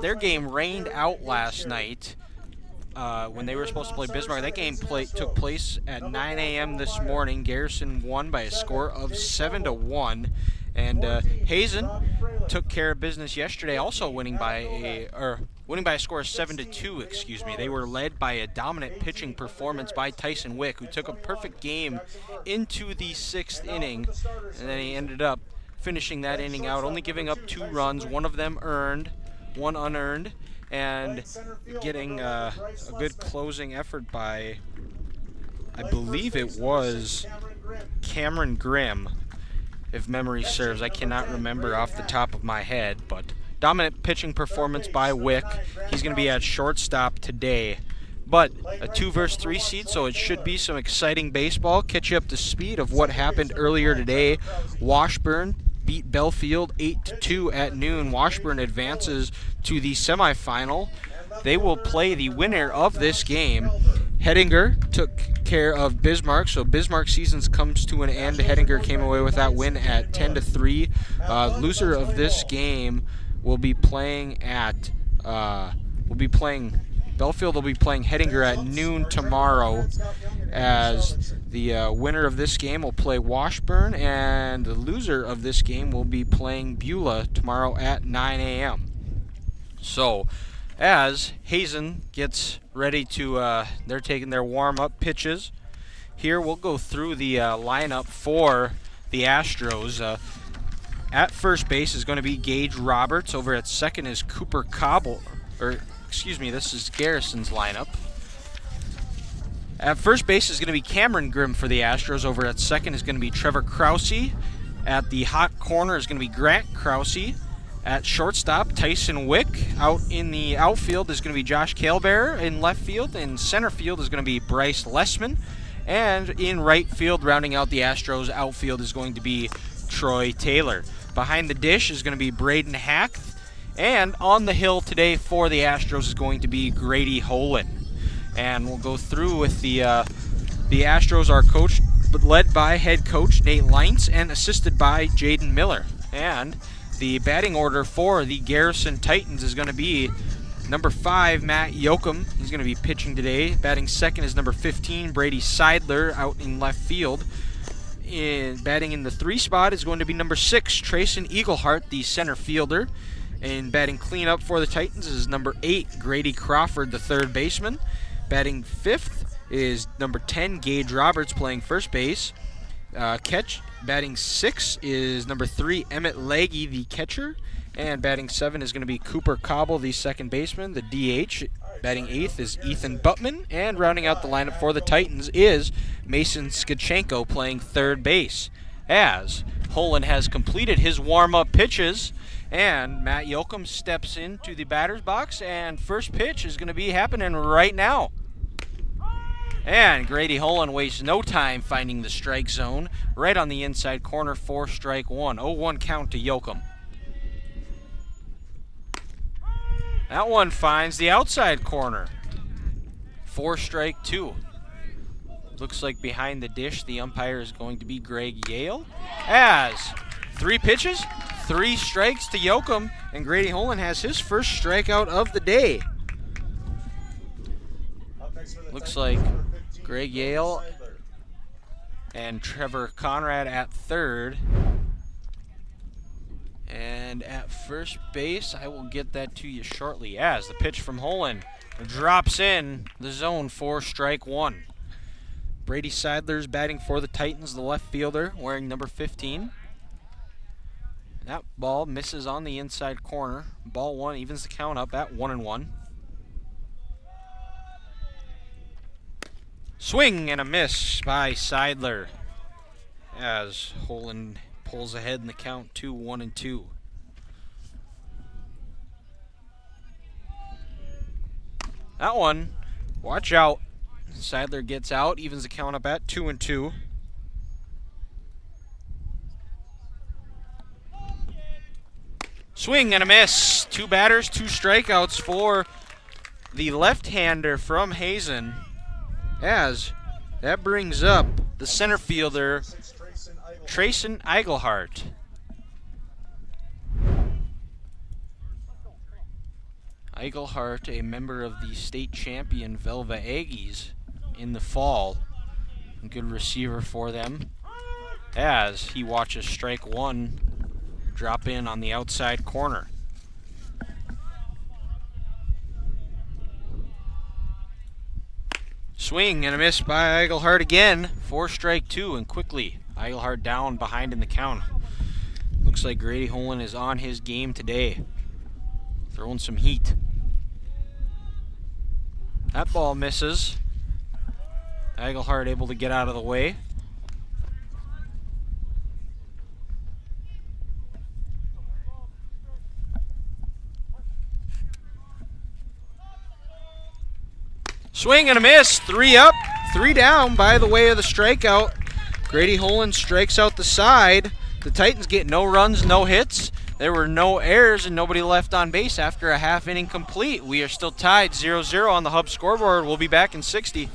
Their game rained out last night when they were supposed to play Bismarck. That game took place at 9 a.m. this morning. Garrison won by a score of 7-1, and Hazen took care of business yesterday, also winning by a score of 7-2. Excuse me. They were led by a dominant pitching performance by Tyson Wick, who took a perfect game into the 6th inning, and then he ended up finishing that inning out, only giving up 2 runs, one of them earned, 1 unearned, and getting a good closing effort by, I believe it was Cameron Grimm, if memory serves. I cannot remember off the top of my head, but dominant pitching performance by Wick. He's going to be at shortstop today. But a 2-3 seed, so it should be some exciting baseball. Catch you up to speed of what happened earlier today. Washburn beat Belfield 8-2 at noon. Washburn advances to the semifinal. They will play the winner of this game. Hettinger took care of Bismarck, so Bismarck season comes to an end. Hettinger came away with that win at 10-3. Loser of this game will be playing Belfield will be playing Hettinger at noon tomorrow, as the winner of this game will play Washburn, and the loser of this game will be playing Beulah tomorrow at 9 a.m. So, as Hazen gets ready to, they're taking their warm-up pitches. Here we'll go through the lineup for the Astros. At first base is going to be Gage Roberts. Over at second is Cooper Cobble, this is Garrison's lineup. At first base is going to be Cameron Grimm for the Astros. Over at second is going to be Trevor Krause. At the hot corner is going to be Grant Krause. At shortstop, Tyson Wick. Out in the outfield is going to be Josh Kalebear. In left field and center field is going to be Bryce Lessman. And in right field, rounding out the Astros outfield, is going to be Troy Taylor. Behind the dish is going to be Braden Hack. And on the hill today for the Astros is going to be Grady Holen. And we'll go through with the Astros are coached, led by head coach Nate Leintz and assisted by Jaden Miller. And the batting order for the Garrison Titans is going to be number 5, Matt Yoakum. He's going to be pitching today. Batting second is number 15, Brady Seidler, out in left field. Batting in the 3 spot is going to be number 6, Trayson Eaglehart, the center fielder. And batting cleanup for the Titans is number 8, Grady Crawford, the third baseman. Batting 5th is number 10, Gage Roberts, playing first base. Batting 6 is number 3, Emmett Legge, the catcher. And batting 7 is going to be Cooper Cobble, the second baseman, the DH. Batting 8th is Ethan Buttman. And rounding out the lineup for the Titans is Mason Skachenko, playing third base. As Holen has completed his warm-up pitches, and Matt Yoakum steps into the batter's box, and first pitch is going to be happening right now. And Grady Holen wastes no time finding the strike zone right on the inside corner for strike 1. 0-1 count to Yoakum. That one finds the outside corner for strike 2. Looks like behind the dish the umpire is going to be Greg Yale. As 3 pitches, 3 strikes to Yoakum, and Grady Holen has his first strikeout of the day. Looks like Greg Yale and Trevor Conrad at third. And at first base, I will get that to you shortly, as the pitch from Holen drops in the zone for strike 1. Brady Seidler's batting for the Titans, the left fielder, wearing number 15. That ball misses on the inside corner. Ball 1 evens the count up at 1-1. Swing and a miss by Seidler, as Holen pulls ahead in the count to 1-2. That one, watch out. Seidler gets out, evens the count up at 2-2. Swing and a miss. 2 batters, 2 strikeouts for the left-hander from Hazen, as that brings up the center fielder, Trayson Eaglehart. Eichelhart, a member of the state champion Velva Aggies in the fall. A good receiver for them as he watches strike one drop in on the outside corner. Swing and a miss by Eichelhart again for strike two, and quickly Eichelhart down behind in the count. Looks like Grady Holen is on his game today, throwing some heat. That ball misses. Eichelhart able to get out of the way. Swing and a miss. 3 up, 3 down by the way of the strikeout. Grady Holen strikes out the side. The Titans get no runs, no hits. There were no errors and nobody left on base after a half inning complete. We are still tied 0-0 on the Hub scoreboard. We'll be back in 60.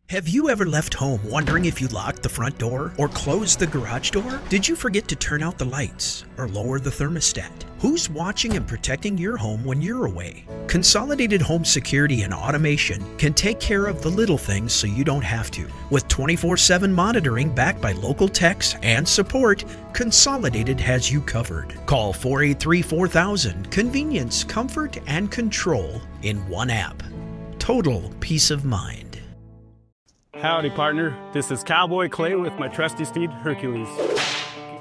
Have you ever left home wondering if you locked the front door or closed the garage door? Did you forget to turn out the lights or lower the thermostat? Who's watching and protecting your home when you're away? Consolidated Home Security and Automation can take care of the little things so you don't have to. With 24/7 monitoring backed by local techs and support, Consolidated has you covered. Call 483-4000. Convenience, comfort, and control in one app. Total peace of mind. Howdy, partner. This is Cowboy Clay with my trusty steed, Hercules.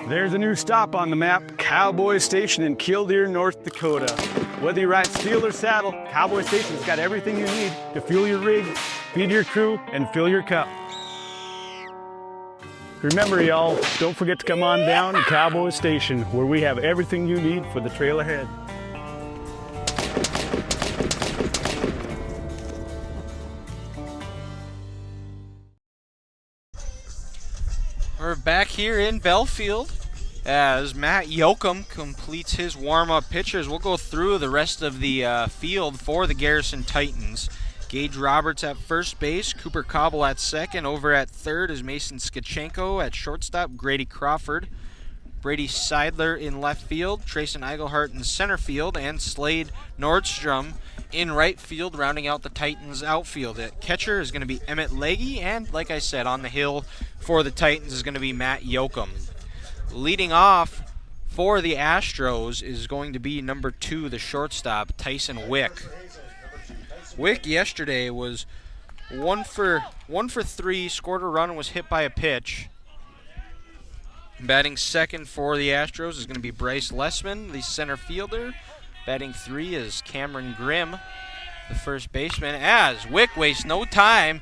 There's a new stop on the map, Cowboy Station in Killdeer, North Dakota. Whether you ride steel or saddle, Cowboy Station's got everything you need to fuel your rig, feed your crew, and fill your cup. Remember, y'all, don't forget to come on down to Cowboy Station, where we have everything you need for the trail ahead. We're back here in Belfield as Matt Yoakum completes his warm-up pitchers. We'll go through the rest of the field for the Garrison Titans. Gage Roberts at first base, Cooper Cobble at second. Over at third is Mason Skachenko. At shortstop, Grady Crawford. Brady Seidler in left field, Trayson Eichelhart in center field, and Slade Nordstrom in right field, rounding out the Titans outfield. At catcher is going to be Emmett Legge, and like I said, on the hill for the Titans is going to be Matt Yoakum. Leading off for the Astros is going to be number 2, the shortstop, Tyson Wick. Wick yesterday was 1 for 3, scored a run and was hit by a pitch. Batting second for the Astros is going to be Bryce Lessman, the center fielder. Batting 3 is Cameron Grimm, the first baseman, as Wick wastes no time.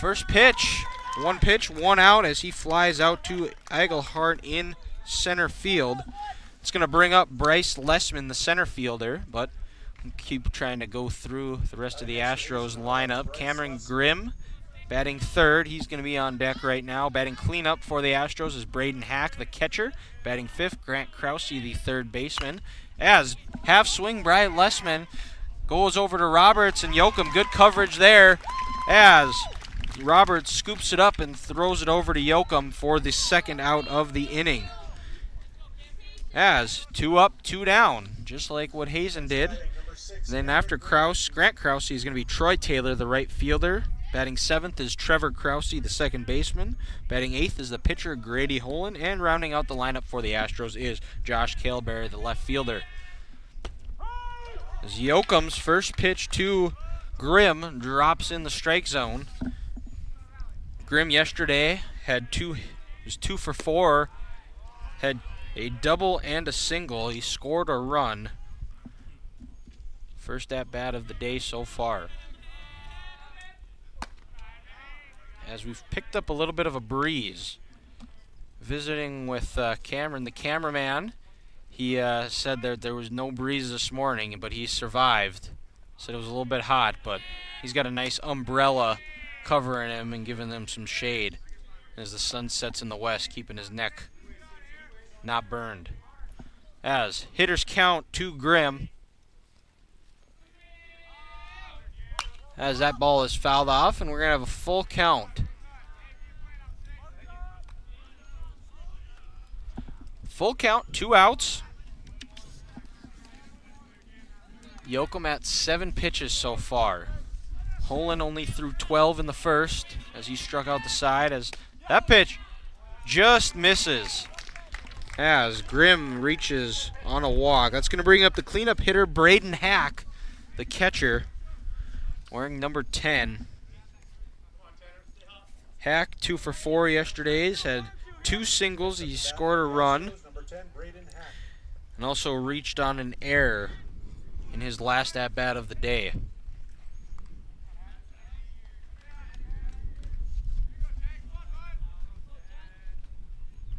First pitch, 1 pitch, 1 out as he flies out to Eichelhart in center field. It's going to bring up Bryce Lessman, the center fielder, but keep trying to go through the rest of the Astros lineup. Cameron Grimm batting third. He's going to be on deck right now. Batting cleanup for the Astros is Braden Hack, the catcher. Batting fifth, Grant Krause, the third baseman. As half swing, Bryce Lessman goes over to Roberts and Yoakum. Good coverage there as Roberts scoops it up and throws it over to Yoakum for the second out of the inning. As 2 up, 2 down, just like what Hazen did. Then after Krause, Grant Krause is going to be Troy Taylor, the right fielder. Batting 7th is Trevor Krause, the second baseman. Batting 8th is the pitcher, Grady Holen. And rounding out the lineup for the Astros is Josh Kaleberry, the left fielder. As Yoakum's first pitch to Grimm drops in the strike zone. Grimm yesterday was 2 for 4, had a double and a single. He scored a run. First at-bat of the day so far. As we've picked up a little bit of a breeze. Visiting with Cameron, the cameraman, he said that there was no breeze this morning, but he survived. Said it was a little bit hot, but he's got a nice umbrella covering him and giving him some shade as the sun sets in the west, keeping his neck not burned. As hitters count to Grimm. As that ball is fouled off, and we're going to have a full count. Full count, 2 outs. Yoakum at 7 pitches so far. Holland only threw 12 in the first as he struck out the side, as that pitch just misses. As Grimm reaches on a walk. That's going to bring up the cleanup hitter, Braden Hack, the catcher, wearing number 10. Hack, 2 for 4 yesterday. He's had 2 singles. He scored a run and also reached on an error in his last at-bat of the day.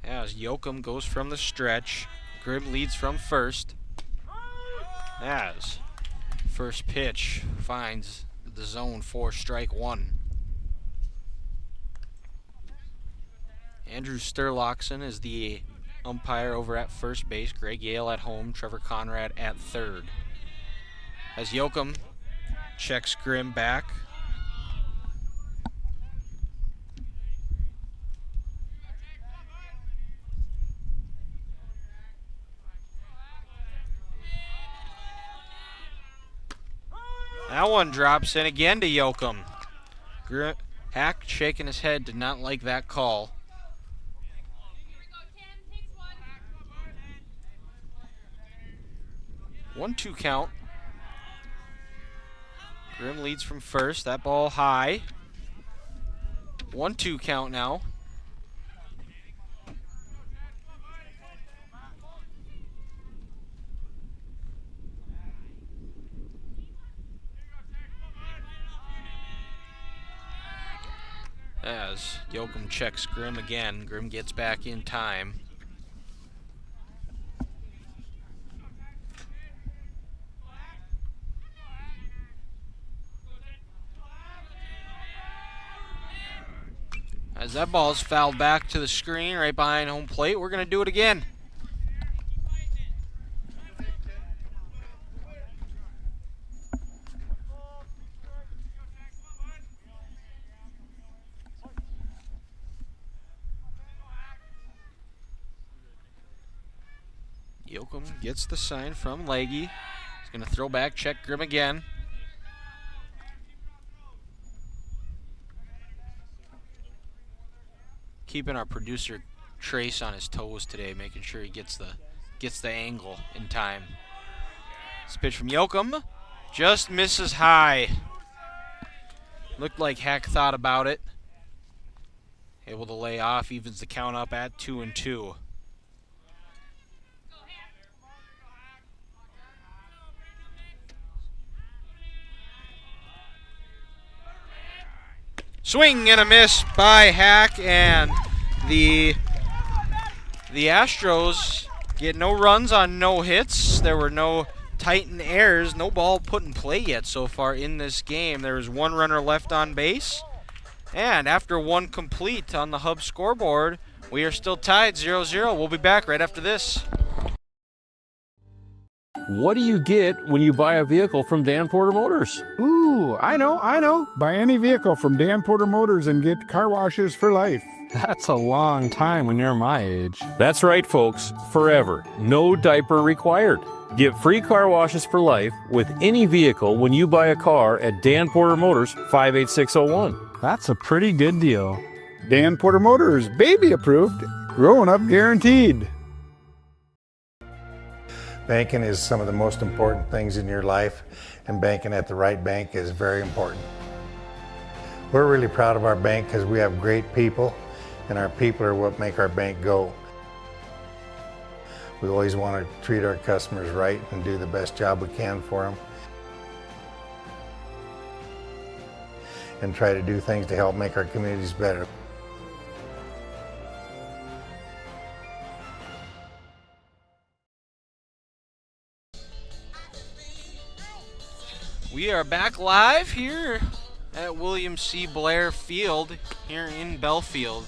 As Yoakum goes from the stretch, Grimm leads from first. As first pitch finds the zone for strike 1. Andrew Sturlockson is the umpire over at first base. Greg Yale at home. Trevor Conrad at third. As Yoakum checks Grimm back. That one drops in again to Yoakum. Hack shaking his head, did not like that call. One-two count. Grimm leads from first. That ball high. 1-2 count now. As Yoakum checks Grimm again. Grimm gets back in time. As that ball is fouled back to the screen right behind home plate, we're going to do it again. Yoakum gets the sign from Leggy. He's going to throw back, check Grimm again. Keeping our producer Trace on his toes today, making sure he gets the angle in time. This pitch from Yoakum just misses high. Looked like Hack thought about it. Able to lay off, evens the count up at 2-2. Swing and a miss by Hack, and the Astros get no runs on no hits. There were no Titan errors, no ball put in play yet so far in this game. There is 1 runner left on base, and after 1 complete on the Hub scoreboard, we are still tied 0-0. We'll be back right after this. What do you get when you buy a vehicle from Dan Porter Motors? Ooh, I know. Buy any vehicle from Dan Porter Motors and get car washes for life. That's a long time when you're my age. That's right, folks. Forever. No diaper required. Get free car washes for life with any vehicle when you buy a car at Dan Porter Motors, 58601. That's a pretty good deal. Dan Porter Motors, baby approved, growing up guaranteed. Banking is some of the most important things in your life, and banking at the right bank is very important. We're really proud of our bank because we have great people, and our people are what make our bank go. We always want to treat our customers right and do the best job we can for them, and try to do things to help make our communities better. We are back live here at William C. Blair Field here in Belfield.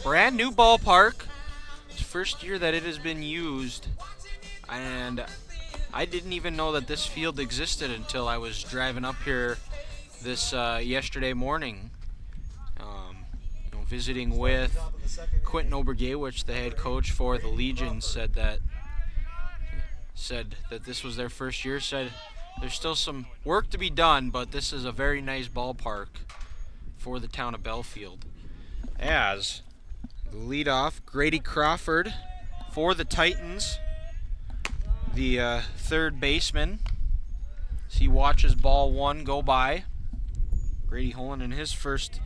Brand new ballpark. It's the first year that it has been used, and I didn't even know that this field existed until I was driving up here this yesterday morning. Visiting with Quentin Obergewich, the head coach for the Legion, said that this was their first year. Said There's still some work to be done, but this is a very nice ballpark for the town of Belfield. As the leadoff, Grady Crawford for the Titans, the third baseman. As he watches ball one go by. Grady Holland in his first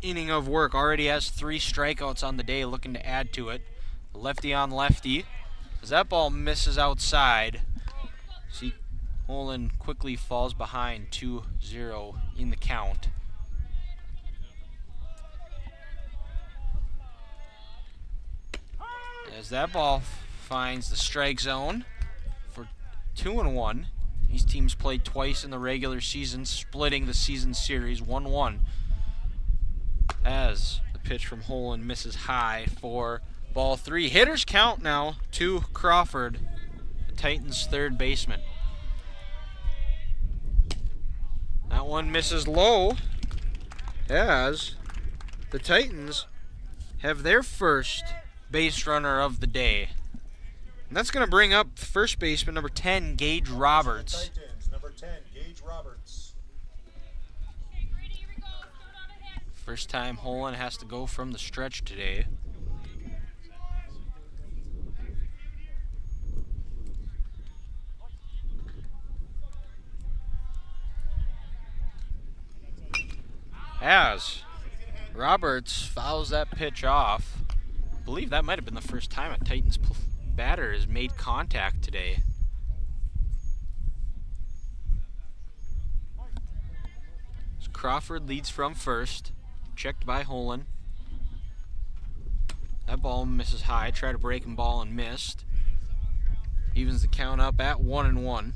inning of work already has 3 strikeouts on the day, looking to add to it. Lefty on lefty. As that ball misses outside, see Holland quickly falls behind 2-0 in the count. As that ball finds the strike zone for 2-1. These teams played twice in the regular season, splitting the season series 1-1. As the pitch from Holland misses high for ball 3. Hitters count now to Crawford, the Titans' third baseman. That one misses low as the Titans have their first base runner of the day. And that's going to bring up first baseman number 10, Gage Roberts. Titans, number 10, Gage Roberts. First time Holland has to go from the stretch today. As Roberts fouls that pitch off. I believe that might have been the first time a Titans batter has made contact today. So Crawford leads from first, checked by Holland. That ball misses high, tried a breaking ball and missed. Evens the count up at 1-1.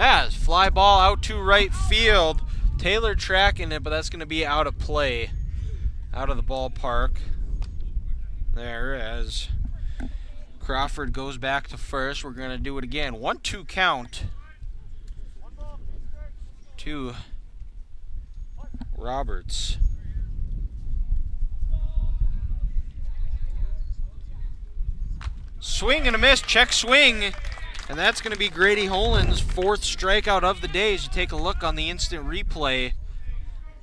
As fly ball out to right field. Taylor tracking it, but that's going to be out of play. Out of the ballpark. There, as Crawford goes back to first. We're going to do it again. 1-2 count to Roberts. Swing and a miss. Check swing. And that's going to be Grady Holland's 4th strikeout of the day as you take a look on the instant replay.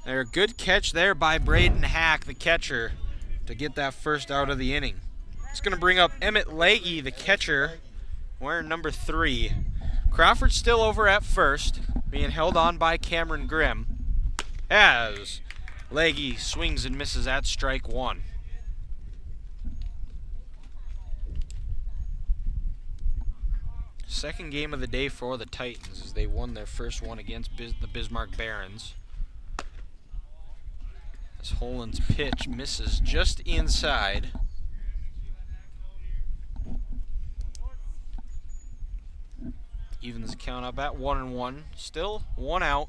There, good catch there by Braden Hack, the catcher, to get that first out of the inning. It's going to bring up Emmett Leahy, the catcher, wearing number 3. Crawford still over at first, being held on by Cameron Grimm, as Leahy swings and misses at strike 1. Second game of the day for the Titans as they won their first one against the Bismarck Barons. As Holland's pitch misses just inside. Evens the count up at 1-1. Still 1 out.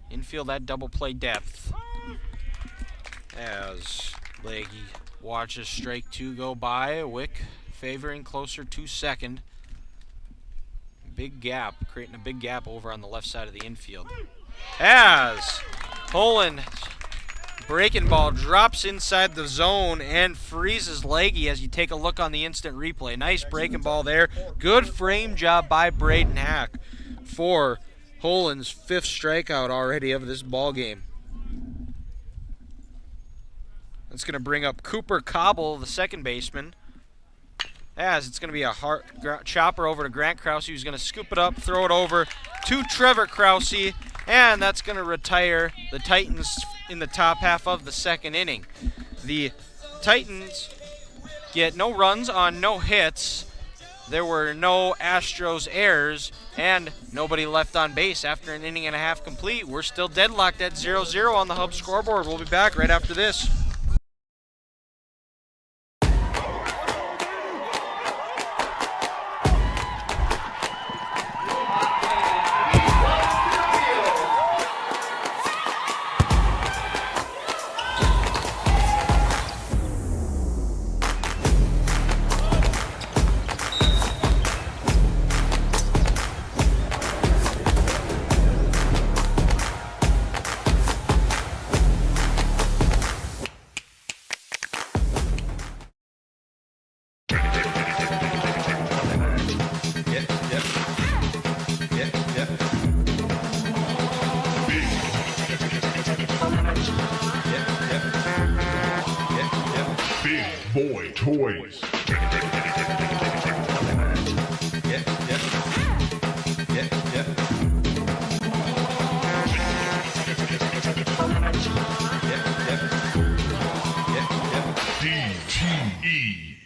Infield at double play depth. As Leahy watches strike 2 go by. Wick favoring closer to second. Big gap, creating a big gap over on the left side of the infield. As Holland breaking ball drops inside the zone and freezes Leahy as you take a look on the instant replay. Nice breaking ball there. Good frame job by Braden Hack for Holland's 5th strikeout already of this ball game. That's going to bring up Cooper Cobble, the second baseman. As it's going to be a hard chopper over to Grant Krause, who's going to scoop it up, throw it over to Trevor Krause, and that's going to retire the Titans in the top half of the second inning. The Titans get no runs on no hits. There were no Astros errors, and nobody left on base after an inning and a half complete. We're still deadlocked at 0-0 on the Hub scoreboard. We'll be back right after this. toys. DTE.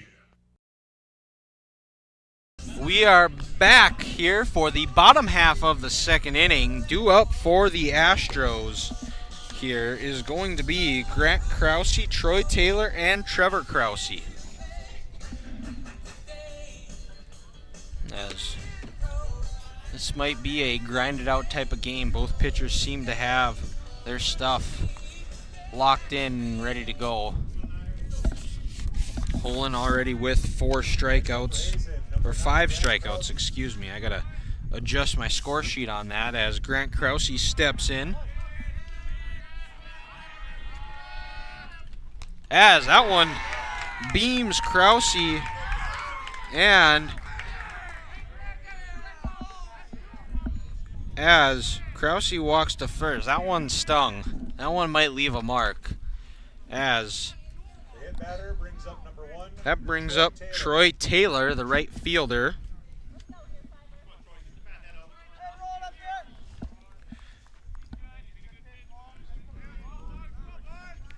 We are back here for the bottom half of the second inning. Due up for the Astros here is going to be Grant Krause, Troy Taylor, and Trevor Krause. As this might be a grinded out type of game. Both pitchers seem to have their stuff locked in and ready to go. Holland already with 4 strikeouts, or 5 strikeouts, excuse me. I gotta adjust my score sheet on that as Grant Krause steps in. As that one beams Krause, and as Krause walks to first. That one stung. That one might leave a mark. As The hit batter brings up number 1. that brings up Troy Taylor, the right fielder.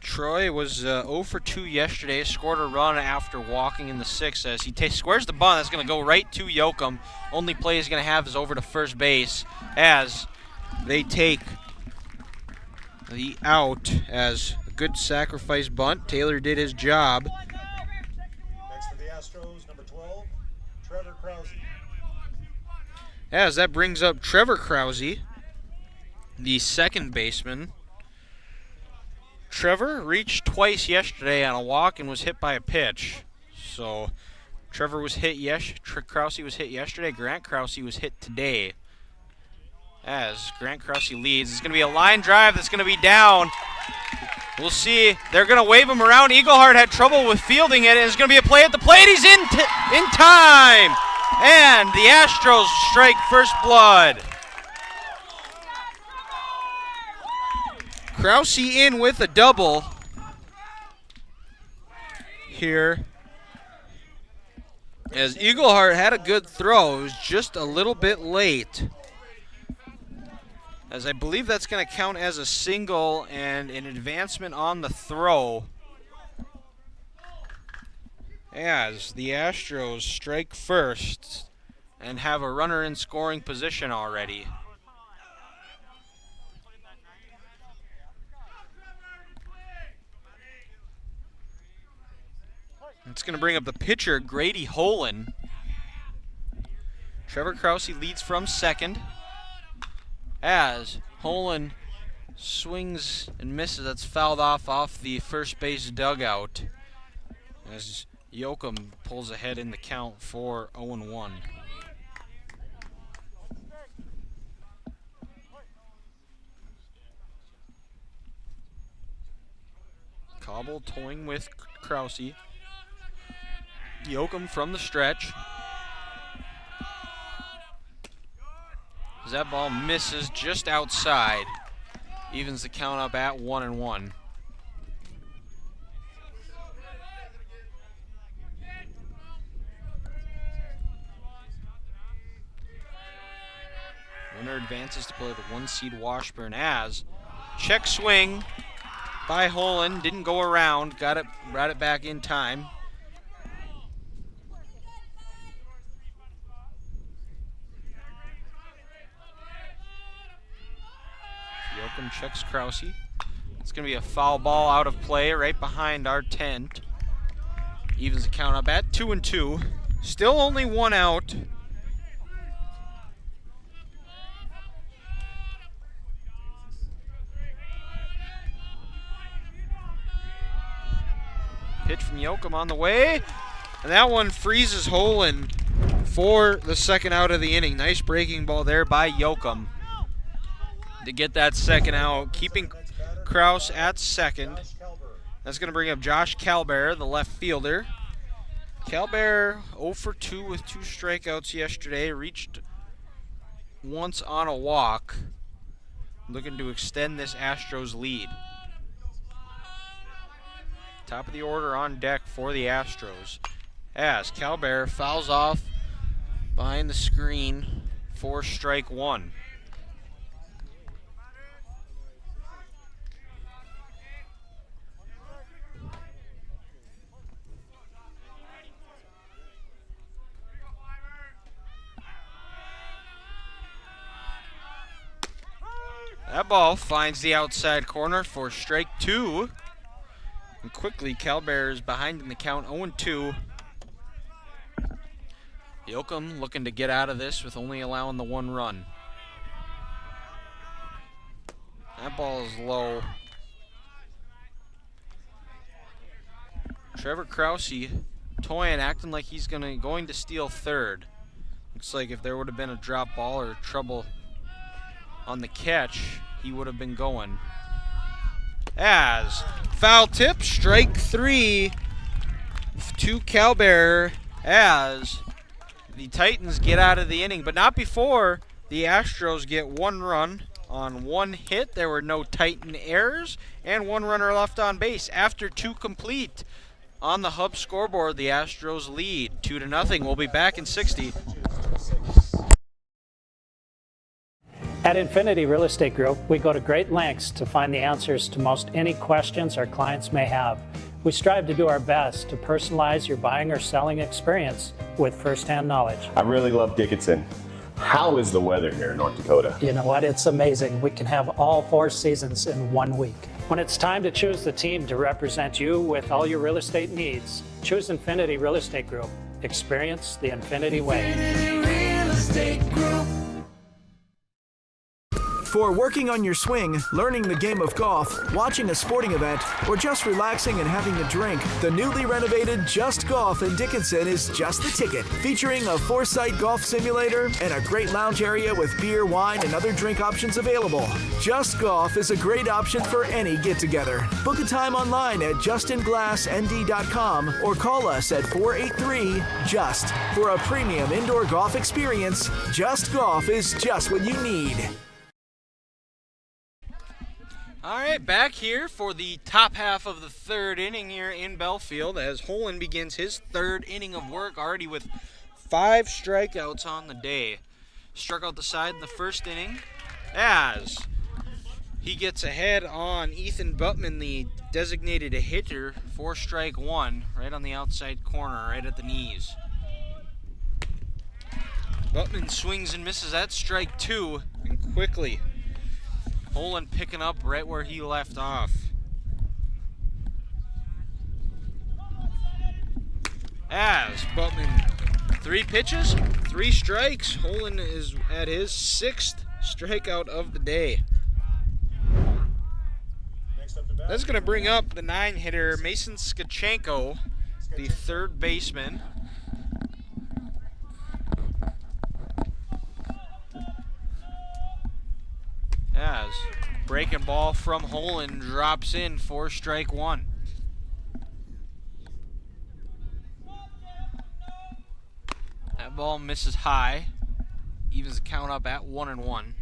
Troy was 0 for 2 yesterday, scored a run after walking in the 6th as he squares the bunt. That's going to go right to Yoakum. Only play he's going to have is over to first base as they take the out as a good sacrifice bunt. Taylor did his job. Next for the Astros, number 12, Trevor Krause. As that brings up Trevor Krause, the second baseman. Trevor reached twice yesterday on a walk and was hit by a pitch. So Trevor was hit Krause was hit yesterday. Grant Krause was hit today. As Grant Krause leads, it's going to be a line drive that's going to be down. We'll see. They're going to wave him around. Eagleheart had trouble with fielding it. It's going to be a play at the plate. He's in time. And the Astros strike first blood. Krause in with a double here. As Eagleheart had a good throw, it was just a little bit late. As I believe that's going to count as a single and an advancement on the throw. As the Astros strike first and have a runner in scoring position already. It's going to bring up the pitcher, Grady Holland. Trevor Krause leads from second. As Holland swings and misses, that's fouled off the first base dugout. As Yoakum pulls ahead in the count for 0-1. Cobble toying with Krause. Yoakum from the stretch. As that ball misses just outside, evens the count up at 1-1. Winner advances to play the 1-seed Washburn as check swing by Holland, didn't go around, brought it back in time. Yoakum checks Krause. It's going to be a foul ball out of play right behind our tent. Evens the count up at 2-2. Still only one out. Pitch from Yoakum on the way. And that one freezes Holland for the second out of the inning. Nice breaking ball there by Yoakum to get that second out, keeping Krause at second. That's going to bring up Josh Calbear, the left fielder. Calbear 0 for 2 with 2 strikeouts yesterday. Reached once on a walk. Looking to extend this Astros lead. Top of the order on deck for the Astros. As Calbear fouls off behind the screen for strike one. That ball finds the outside corner for strike two. And quickly, Calbear is behind in the count, 0-2. Yoakum looking to get out of this with only allowing the one run. That ball is low. Trevor Krause toying, acting like he's going to steal third. Looks like if there would have been a drop ball or trouble on the catch, he would have been going. As foul tip, strike three to Calbear as the Titans get out of the inning, but not before the Astros get one run on one hit. There were no Titan errors and one runner left on base. After two complete on the Hub scoreboard, the Astros lead 2-0. We'll be back in 60. At Infinity Real Estate Group, we go to great lengths to find the answers to most any questions our clients may have. We strive to do our best to personalize your buying or selling experience with firsthand knowledge. I really love Dickinson. How is the weather here in North Dakota? You know what? It's amazing. We can have all 4 seasons in 1 week. When it's time to choose the team to represent you with all your real estate needs, choose Infinity Real Estate Group. Experience the Infinity way. Infinity Real Estate Group. For working on your swing, learning the game of golf, watching a sporting event, or just relaxing and having a drink, the newly renovated Just Golf in Dickinson is just the ticket. Featuring a 4-site golf simulator and a great lounge area with beer, wine, and other drink options available. Just Golf is a great option for any get-together. Book a time online at justinglassnd.com or call us at 483-JUST. For a premium indoor golf experience, Just Golf is just what you need. All right, back here for the top half of the third inning here in Belfield as Holen begins his third inning of work already with 5 strikeouts on the day. Struck out the side in the first inning as he gets ahead on Ethan Buttman, the designated hitter, for strike one, right on the outside corner, right at the knees. Buttman swings and misses at strike two, and quickly Holen picking up right where he left off. As Buttman, 3 pitches, 3 strikes. Holen is at his 6th strikeout of the day. That's going to bring up the 9-hitter, Mason Skachenko, the third baseman. As breaking ball from Holen drops in for strike one. That ball misses high, evens the count up at 1-1.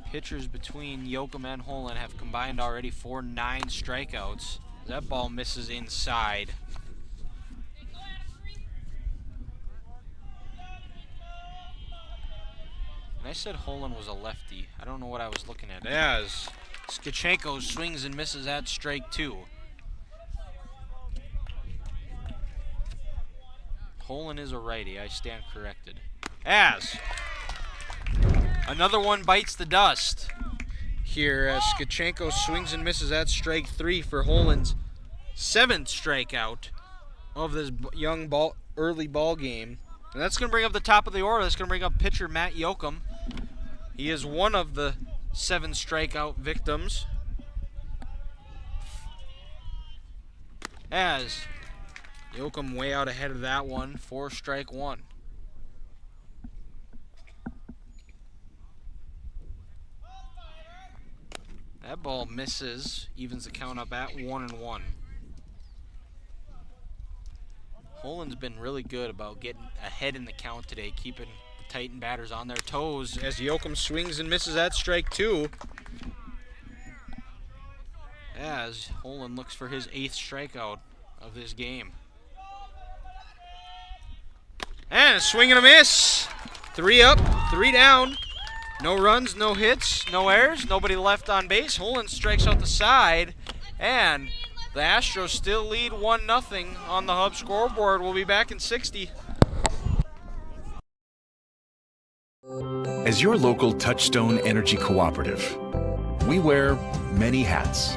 Pitchers between Yoakum and Holen have combined already for 9 strikeouts. That ball misses inside. And I said Holen was a lefty. I don't know what I was looking at. As Skachenko swings and misses at strike two. Holen is a righty. I stand corrected. As another one bites the dust here as Skachenko swings and misses at strike three for Holen's 7th strikeout of this early ball game. And that's going to bring up the top of the order. That's going to bring up pitcher Matt Yoakum. He is one of the 7 strikeout victims. As Yoakum way out ahead of that one for strike one. That ball misses, evens the count up at 1-1. Holen's been really good about getting ahead in the count today, keeping the Titan batters on their toes as Yoakum swings and misses at strike two. as Holland looks for his 8th strikeout of this game. And a swing and a miss. 3 up, 3 down. No runs, no hits, no errors, nobody left on base. Holland strikes out the side, and the Astros still lead 1-0 on the Hub scoreboard. We'll be back in 60. As your local Touchstone Energy Cooperative, we wear many hats.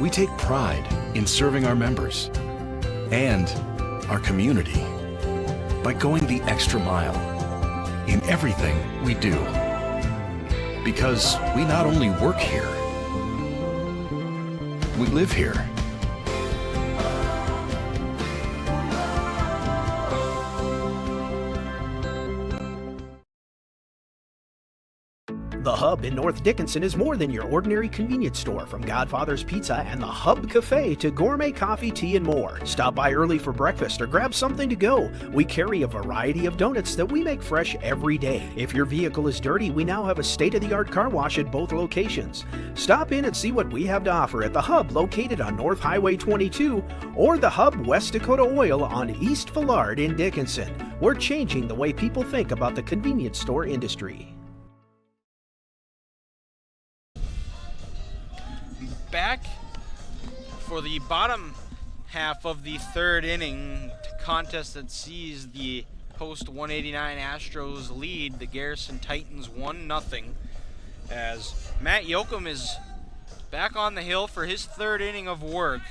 We take pride in serving our members and our community by going the extra mile in everything we do. Because we not only work here, we live here. The Hub in North Dickinson is more than your ordinary convenience store. From Godfather's Pizza and the Hub Cafe to gourmet coffee, tea, and more. Stop by early for breakfast or grab something to go. We carry a variety of donuts that we make fresh every day. If your vehicle is dirty, we now have a state-of-the-art car wash at both locations. Stop in and see what we have to offer at the Hub located on North Highway 22 or the Hub West Dakota Oil on East Villard in Dickinson. We're changing the way people think about the convenience store industry. Back for the bottom half of the 3rd inning contest that sees the post 189 Astros lead the Garrison Titans 1-0, as Matt Yoakum is back on the hill for his 3rd inning of work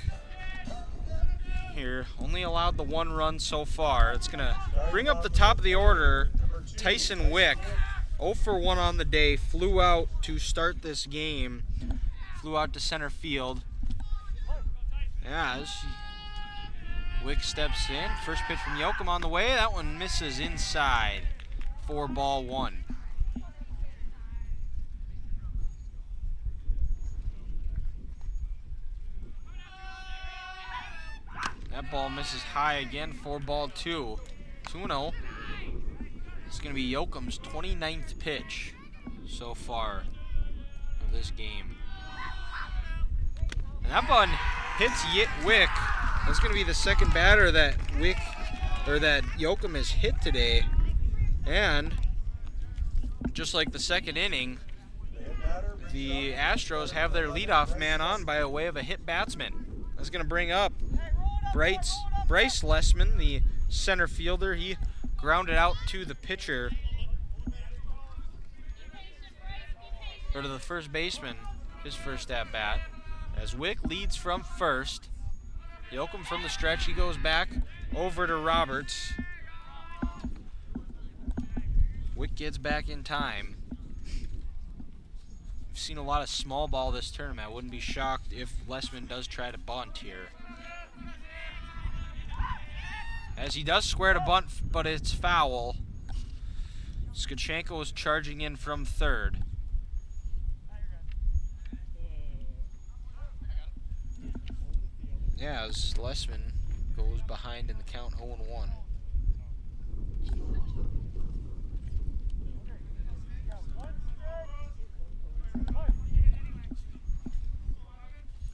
here. Only allowed the 1 run so far. It's going to bring up the top of the order. Tyson Wick, 0 for 1 on the day, flew out to start this game. Flew out to center field. As Wick steps in. First pitch from Yoakum on the way. That one misses inside for ball 1. That ball misses high again for ball 2. 2-0. It's going to be Yoakum's 29th pitch so far of this game. And that one hits Wick. That's going to be the second batter that Yoakum has hit today. And just like the 2nd inning, the Astros have their leadoff man on by way of a hit batsman. That's going to bring up Bryce Lessman, the center fielder. He grounded out to the pitcher, or to the first baseman, his first at bat. As Wick leads from first. Yoakum from the stretch, he goes back over to Roberts. Wick gets back in time. We've seen a lot of small ball this tournament. I wouldn't be shocked if Lessman does try to bunt here. As he does square to bunt, but it's foul. Skachenko is charging in from third. Yeah, as Lessman goes behind in the count 0-1.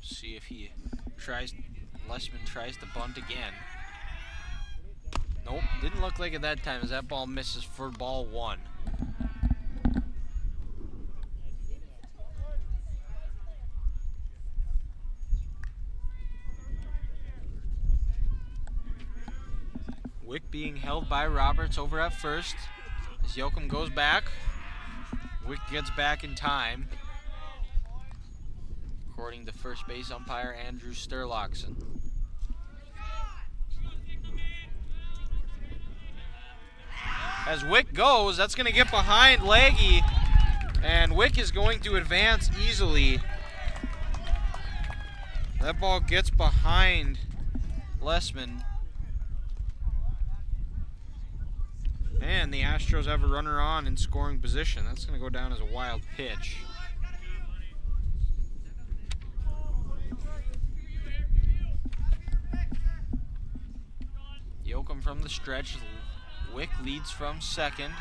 See if Lessman tries to bunt again. Nope, didn't look like it that time as that ball misses for ball 1. Wick being held by Roberts over at first. As Yoakum goes back, Wick gets back in time, according to first base umpire Andrew Sturlockson. As Wick goes, that's going to get behind Leggy, and Wick is going to advance easily. That ball gets behind Lessman. And the Astros have a runner on in scoring position. That's going to go down as a wild pitch. Yoakum from the stretch. Wick leads from second.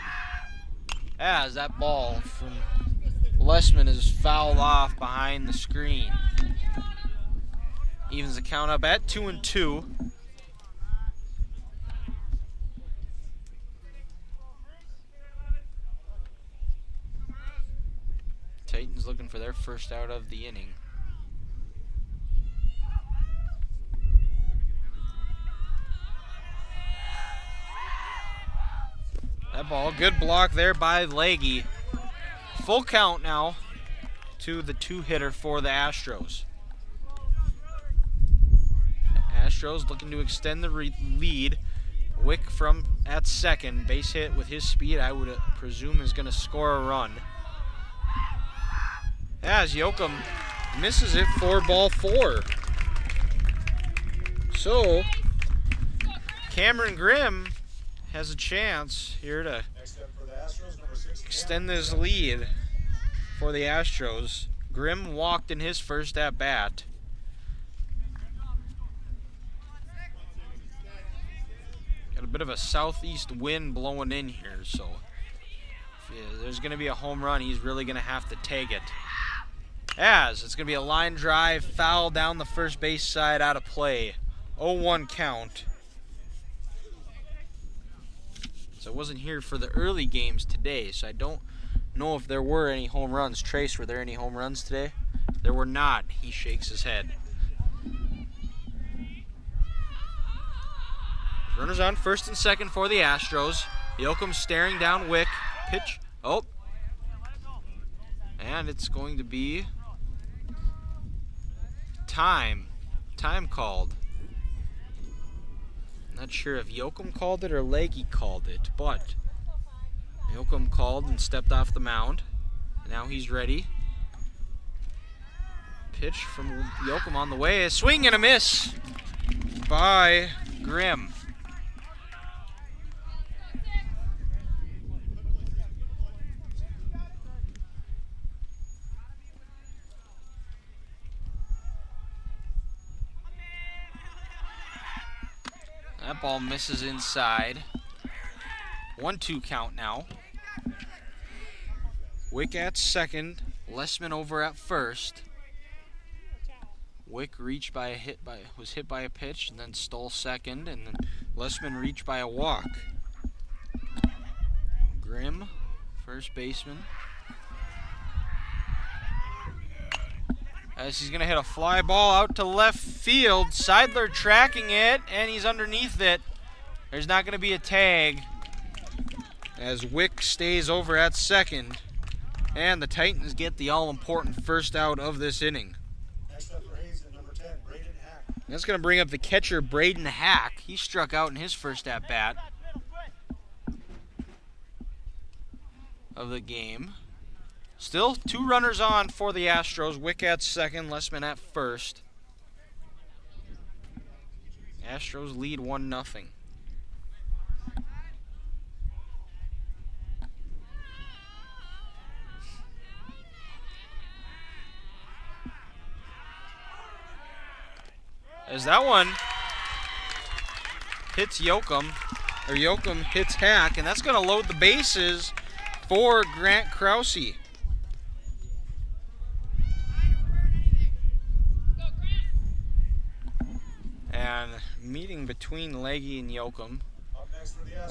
As that ball from Lessman is fouled off behind the screen. Evens the count up at 2-2. Titans looking for their first out of the inning. That ball, good block there by Leggy. Full count now to the two-hitter for the Astros. Astros looking to extend the lead. Wick from at second, base hit with his speed, I would presume is going to score a run. As Yoakum misses it for ball 4. So, Cameron Grimm has a chance here to extend this lead for the Astros. Grimm walked in his first at bat. Got a bit of a southeast wind blowing in here, so if there's going to be a home run, he's really going to have to take it. As it's going to be a line drive, foul down the first base side, out of play. 0-1 count. So I wasn't here for the early games today, so I don't know if there were any home runs. Trace, were there any home runs today? There were not. He shakes his head. Runners on first and second for the Astros. Yoakum staring down Wick. Pitch. Oh. And it's going to be time. Time called. Not sure if Yoakum called it or Leggy called it, but Yoakum called and stepped off the mound. Now he's ready. Pitch from Yoakum on the way. A swing and a miss by Grimm. That ball misses inside. 1-2 count now. Wick at second. Lessman over at first. Wick was hit by a pitch and then stole second, and then Lessman reached by a walk. Grimm, first baseman. As he's going to hit a fly ball out to left field. Seidler tracking it, and he's underneath it. There's not going to be a tag as Wick stays over at second. And the Titans get the all-important first out of this inning. Next up for Hazen, number 10, Braden Hack. That's going to bring up the catcher, Braden Hack. He struck out in his first at-bat of the game. Still 2 runners on for the Astros. Wick at second, Lessman at first. Astros lead 1-0. As that one hits Yoakum, or Yoakum hits Hack, and that's going to load the bases for Grant Krause. And meeting between Leggy and Yoakum.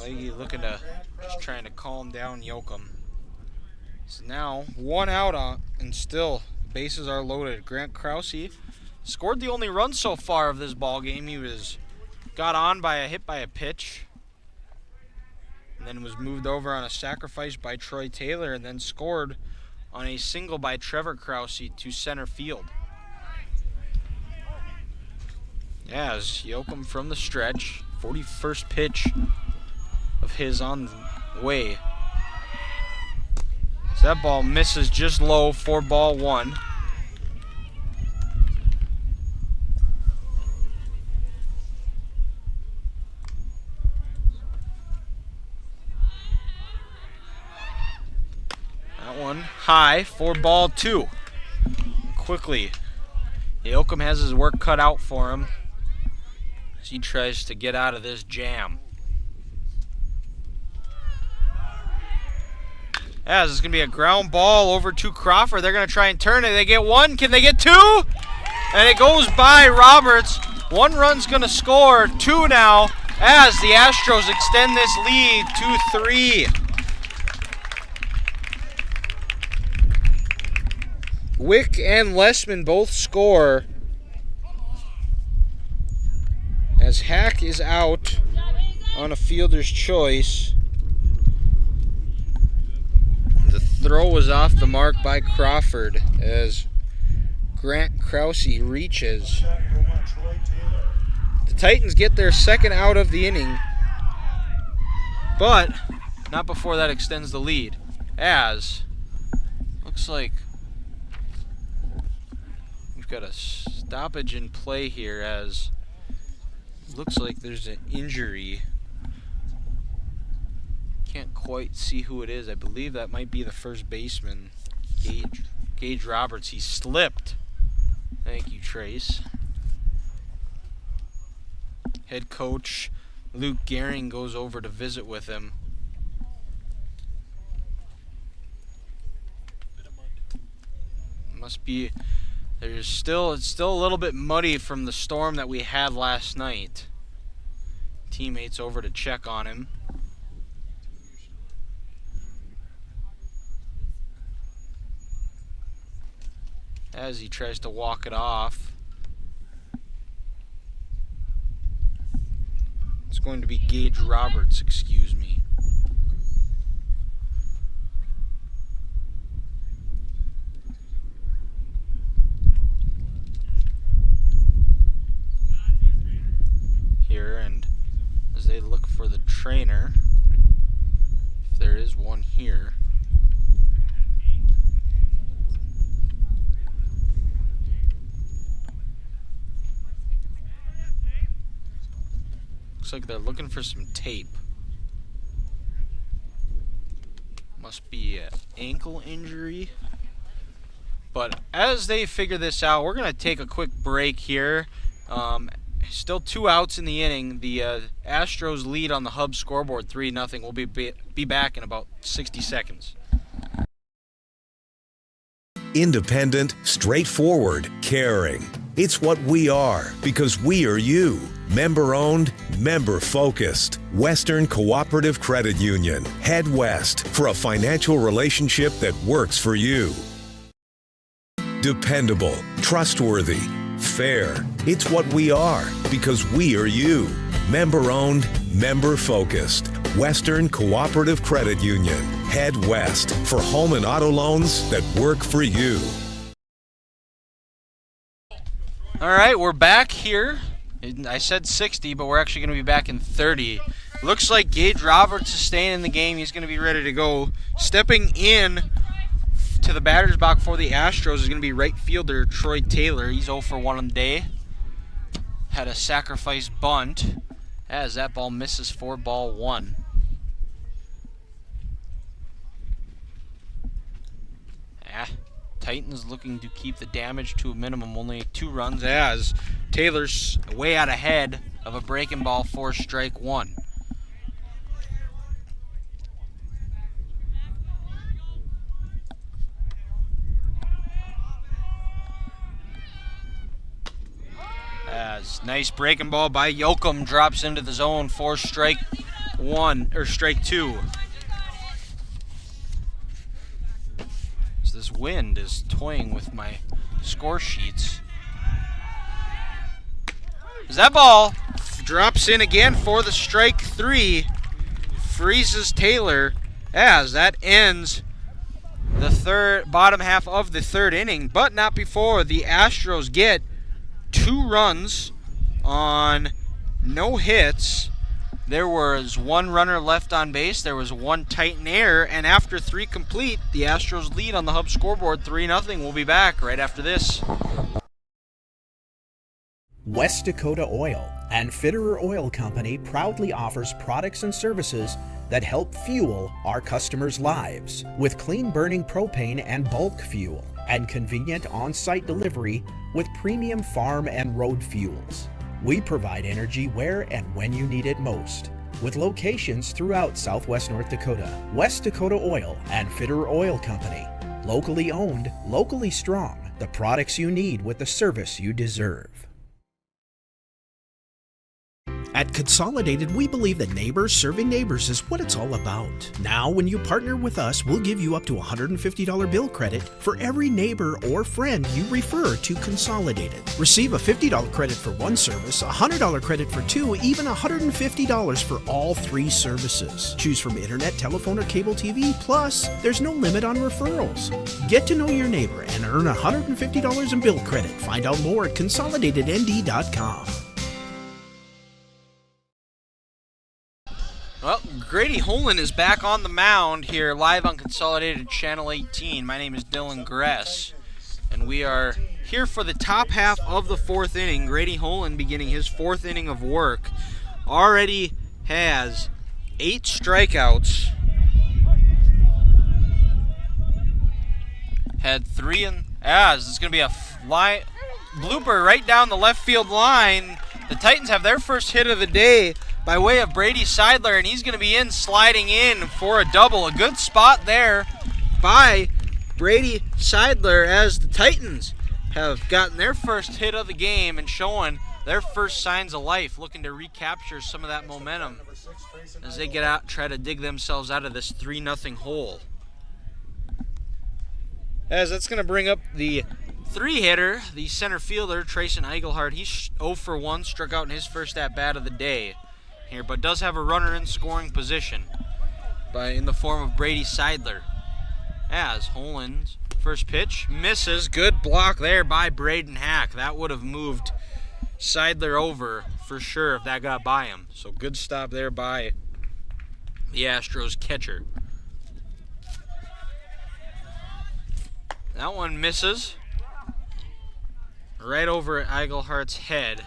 Leggy looking to, just trying to calm down Yoakum. So now 1 out on, and still bases are loaded. Grant Krause scored the only run so far of this ball game. He got on by a hit by a pitch, and then was moved over on a sacrifice by Troy Taylor, and then scored on a single by Trevor Krause to center field. As Yoakum from the stretch, 41st pitch of his on the way. So that ball misses just low for ball 1. That one high for ball 2. Quickly, Yoakum has his work cut out for him as he tries to get out of this jam. As it's going to be a ground ball over to Crawford. They're going to try and turn it. They get 1. Can they get 2? and it goes by Roberts. 1 run's going to score, 2 now, as the Astros extend this lead to 3. Wick and Lessman both score as Hack is out on a fielder's choice. The throw was off the mark by Crawford as Grant Krause reaches. The Titans get their second out of the inning, but not before that extends the lead, as looks like we've got a stoppage in play here, as looks like there's an injury. Can't quite see who it is. I believe that might be the first baseman, Gage Roberts. He slipped. Thank you, Trace. Head coach Luke Gehring goes over to visit with him. Must be, it's still a little bit muddy from the storm that we had last night. Teammates over to check on him. As he tries to walk it off. It's going to be Gage Roberts, excuse me. Here, and as they look for the trainer, if there is one here. Looks like they're looking for some tape. Must be an ankle injury. But as they figure this out, we're going to take a quick break here. Still 2 outs in the inning. The Astros lead on the Hub scoreboard 3-0. We'll be back in about 60 seconds. Independent, straightforward, caring. It's what we are because we are you. Member-owned, member-focused. Western Cooperative Credit Union. Head west for a financial relationship that works for you. Dependable, trustworthy, fair. It's what we are because we are you. Member-owned, member-focused. Western Cooperative Credit Union. Head west for home and auto loans that work for you. All right, we're back here. I said 60, but we're actually going to be back in 30. Looks like Gage Roberts is staying in the game. He's going to be ready to go. Stepping in to the batter's box for the Astros is going to be right fielder Troy Taylor. He's 0 for 1 on the day. Had a sacrifice bunt as that ball misses for ball 1. Titans looking to keep the damage to a minimum, only 2 runs, as Taylor's way out ahead of a breaking ball for strike 1. As nice breaking ball by Yoakum drops into the zone for strike 1 or strike 2. This wind is toying with my score sheets. As that ball drops in again for the strike 3, freezes Taylor, as that ends the bottom half of the 3rd inning, but not before the Astros get 2 runs on no hits. There was 1 runner left on base. There was 1 Titan error. And after 3 complete, the Astros lead on the Hub scoreboard 3-0. We'll be back right after this. West Dakota Oil and Fitterer Oil Company proudly offers products and services that help fuel our customers' lives with clean burning propane and bulk fuel and convenient on-site delivery with premium farm and road fuels. We provide energy where and when you need it most, with locations throughout Southwest North Dakota. West Dakota Oil and Fitterer Oil Company. Locally owned, locally strong. the products you need with the service you deserve. At Consolidated, we believe that neighbors serving neighbors is what it's all about. Now, when you partner with us, we'll give you up to $150 bill credit for every neighbor or friend you refer to Consolidated. Receive a $50 credit for one service, a $100 credit for two, even $150 for all three services. Choose from internet, telephone, or cable TV, plus there's no limit on referrals. Get to know your neighbor and earn $150 in bill credit. Find out more at consolidatednd.com. Well, Grady Holland is back on the mound here live on Consolidated Channel 18. My name is Dylan Gress, and we are here for the top half of the fourth inning. Grady Holland beginning his fourth inning of work. Already has 8 strikeouts. Had 3 in, as it's going to be a blooper right down the left field line. The Titans have their first hit of the day by way of Brady Seidler, and he's going to be sliding in for a double. A good spot there by Brady Seidler as the Titans have gotten their first hit of the game and showing their first signs of life, looking to recapture some of that momentum as they get out and try to dig themselves out of this 3-0 hole. As that's going to bring up the 3-hitter, the center fielder, Trayson Eigelhart. He's 0 for 1, struck out in his first at-bat of the day here, but does have a runner in scoring position in the form of Brady Seidler. As Holland's first pitch misses. Good block there by Braden Hack. That would have moved Seidler over for sure if that got by him. So good stop there by the Astros catcher. That one misses right over at Eigelhart's head.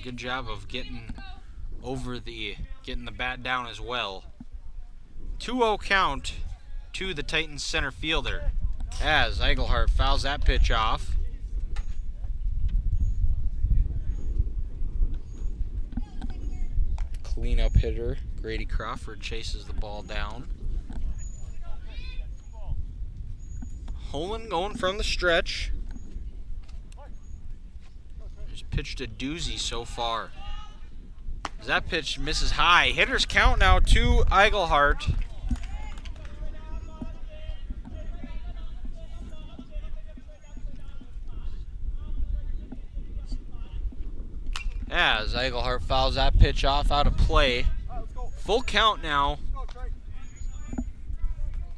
Good job of getting the bat down as well. 2-0 count to the Titans center fielder as Eigelhart fouls that pitch off. Cleanup hitter Grady Crawford chases the ball down. Holland going from the stretch. He's pitched a doozy so far. That pitch misses high. Hitters count now to Eigelhart. As Eigelhart fouls that pitch off out of play. Full count now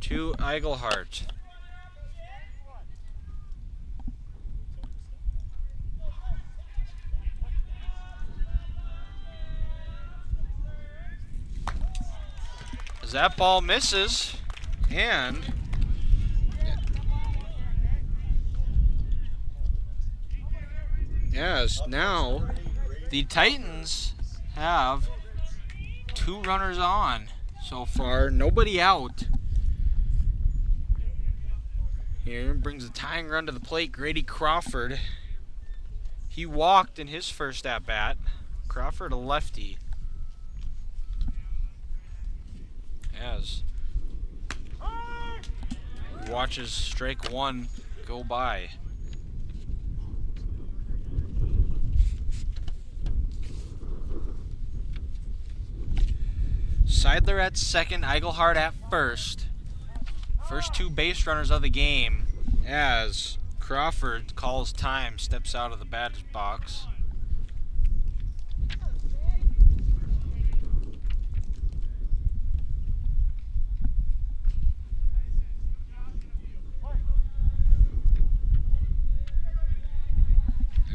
to Eigelhart. As that ball misses, and yes, now the Titans have 2 runners on so far, nobody out. Here brings a tying run to the plate, Grady Crawford. He walked in his first at-bat. Crawford, a lefty. As he watches strike 1 go by. Seidler at second, Eigelhart at first. First 2 base runners of the game as Crawford calls time, steps out of the batter's box.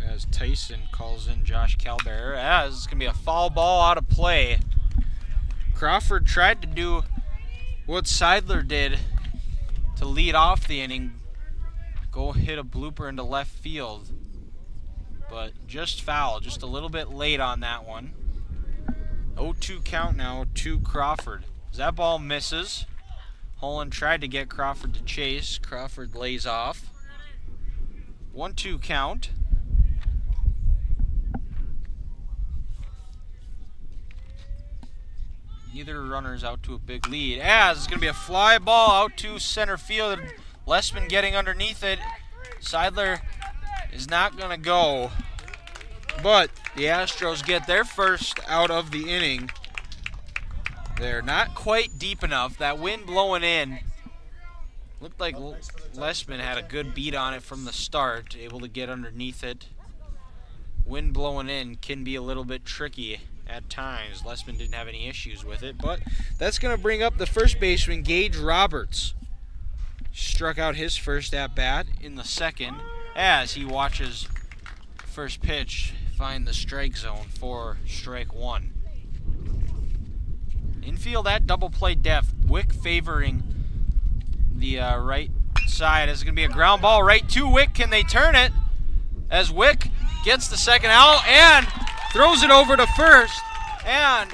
As Tyson calls in Josh Calbear, as it's going to be a foul ball out of play. Crawford tried to do what Seidler did to lead off the inning, go hit a blooper into left field, but just foul, just a little bit late on that one. 0-2 count now to Crawford. As that ball misses, Holland tried to get Crawford to chase. Crawford lays off. 1-2 count. Neither runner's out to a big lead. As it's going to be a fly ball out to center field. Lessman getting underneath it. Seidler is not going to go, but the Astros get their first out of the inning. They're not quite deep enough. That wind blowing in. Looked like Lesman had a good beat on it from the start, able to get underneath it. Wind blowing in can be a little bit tricky at times. Lesman didn't have any issues with it, but that's going to bring up the first baseman, Gage Roberts. Struck out his first at-bat in the second as he watches first pitch find the strike zone for strike one. Infield at double play depth. Wick favoring the right side. It's going to be a ground ball right to Wick. Can they turn it? As Wick gets the second out and throws it over to first. And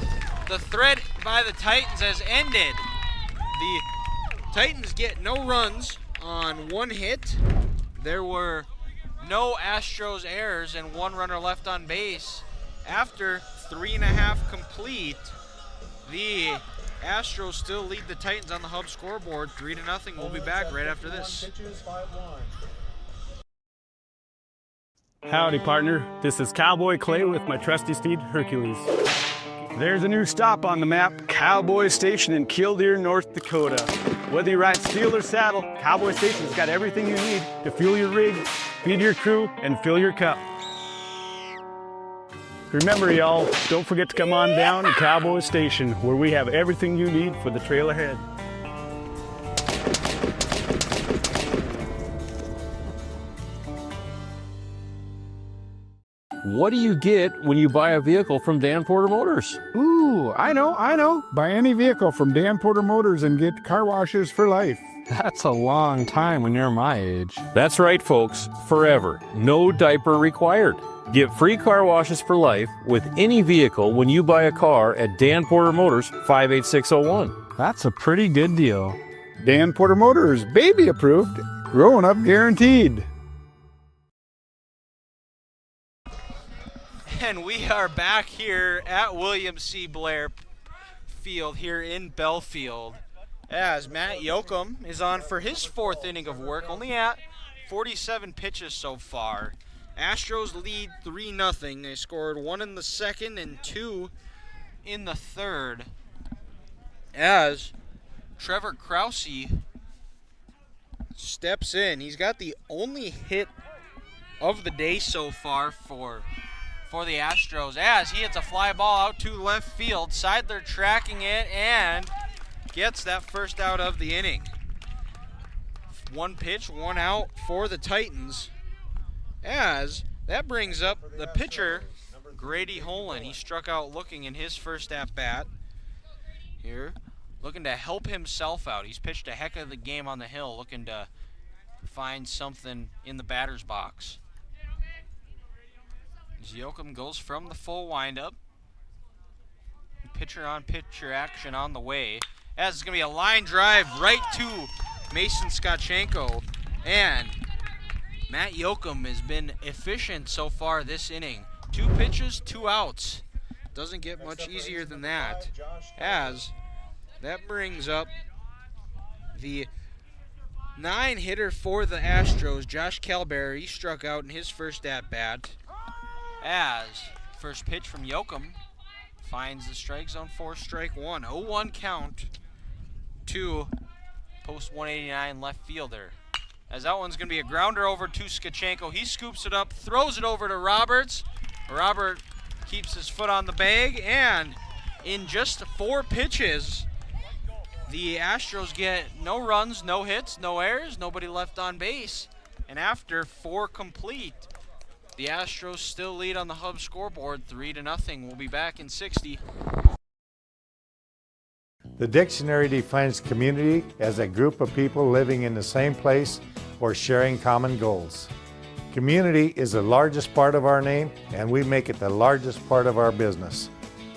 the threat by the Titans has ended. The Titans get no runs on one hit. There were no Astros errors and one runner left on base. After 3.5 complete, the Astros still lead the Titans on the Hub scoreboard 3-0. We'll be back right after this. Howdy, partner. This is Cowboy Clay with my trusty steed, Hercules. There's a new stop on the map, Cowboy Station in Killdeer, North Dakota. Whether you ride steel or saddle, Cowboy Station's got everything you need to fuel your rig, feed your crew, and fill your cup. Remember, y'all, don't forget to come on down to Cowboy Station, where we have everything you need for the trail ahead. What do you get when you buy a vehicle from Dan Porter Motors? Ooh, I know. Buy any vehicle from Dan Porter Motors and get car washes for life. That's a long time when you're my age. That's right, folks. Forever. No diaper required. Get free car washes for life with any vehicle when you buy a car at Dan Porter Motors 58601. That's a pretty good deal. Dan Porter Motors, baby approved, growing up guaranteed. And we are back here at William C. Blair Field here in Belfield as Matt Yoakum is on for his fourth inning of work, only at 47 pitches so far. Astros lead 3-0. They scored 1 in the second and 2 in the third as Trevor Krause steps in. He's got the only hit of the day so far for the Astros as he hits a fly ball out to left field. Seidler tracking it and gets that first out of the inning. 1 pitch, 1 out for the Titans. As that brings up the pitcher, Grady Holen. He struck out looking in his first at-bat here, looking to help himself out. He's pitched a heck of the game on the hill, looking to find something in the batter's box. Yoakum goes from the full windup. Pitcher-on-pitcher action on the way. As it's going to be a line drive right to Mason Skachenko. And Matt Yoakum has been efficient so far this inning. 2 pitches, 2 outs. Doesn't get much easier than that. As that brings up the 9-hitter for the Astros, Josh Calberry. He struck out in his first at-bat. As first pitch from Yoakum finds the strike zone for strike one. 0-1 count to post 189 left fielder. As that one's going to be a grounder over to Skachenko. He scoops it up, throws it over to Roberts. Robert keeps his foot on the bag, and in just 4 pitches, the Astros get no runs, no hits, no errors, nobody left on base. And after 4 complete, the Astros still lead on the Hub scoreboard 3-0. We'll be back in 60. The dictionary defines community as a group of people living in the same place or sharing common goals. Community is the largest part of our name, and we make it the largest part of our business.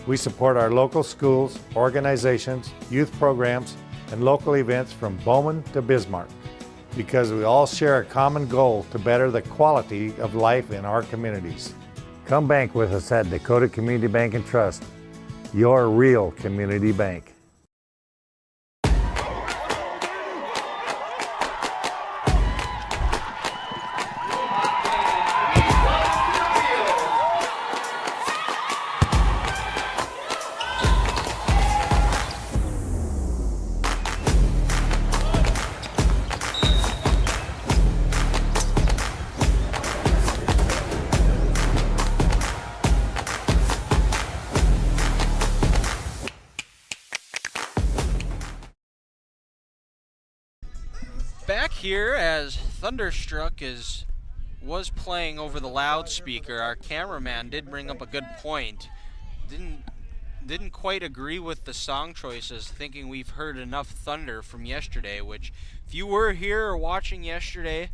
We support our local schools, organizations, youth programs, and local events from Bowman to Bismarck, because we all share a common goal to better the quality of life in our communities. Come bank with us at Dakota Community Bank and Trust, your real community bank. back here as Thunderstruck was playing over the loudspeaker. Our cameraman did bring up a good point. Didn't quite agree with the song choices, thinking we've heard enough thunder from yesterday, which if you were here or watching yesterday,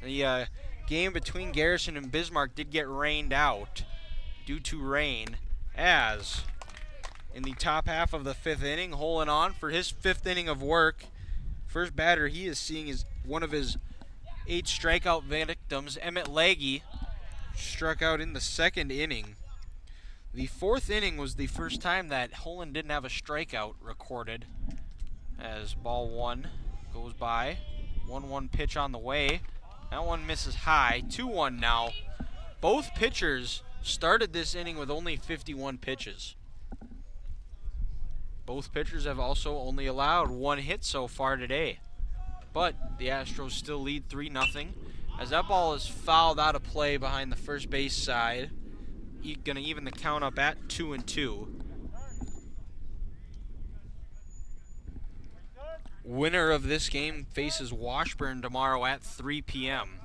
the game between Garrison and Bismarck did get rained out due to rain, as in the top half of the 5th inning, holing on for his 5th inning of work. First batter he is seeing is one of his 8 strikeout victims, Emmett Legge, struck out in the 2nd inning. The 4th inning was the first time that Holen didn't have a strikeout recorded, as ball 1 goes by. 1-1 pitch on the way. That one misses high. 2-1 now. Both pitchers started this inning with only 51 pitches. Both pitchers have also only allowed 1 hit so far today. But the Astros still lead 3-0, as that ball is fouled out of play behind the first base side. Going to even the count up at 2-2. Winner of this game faces Washburn tomorrow at 3 p.m.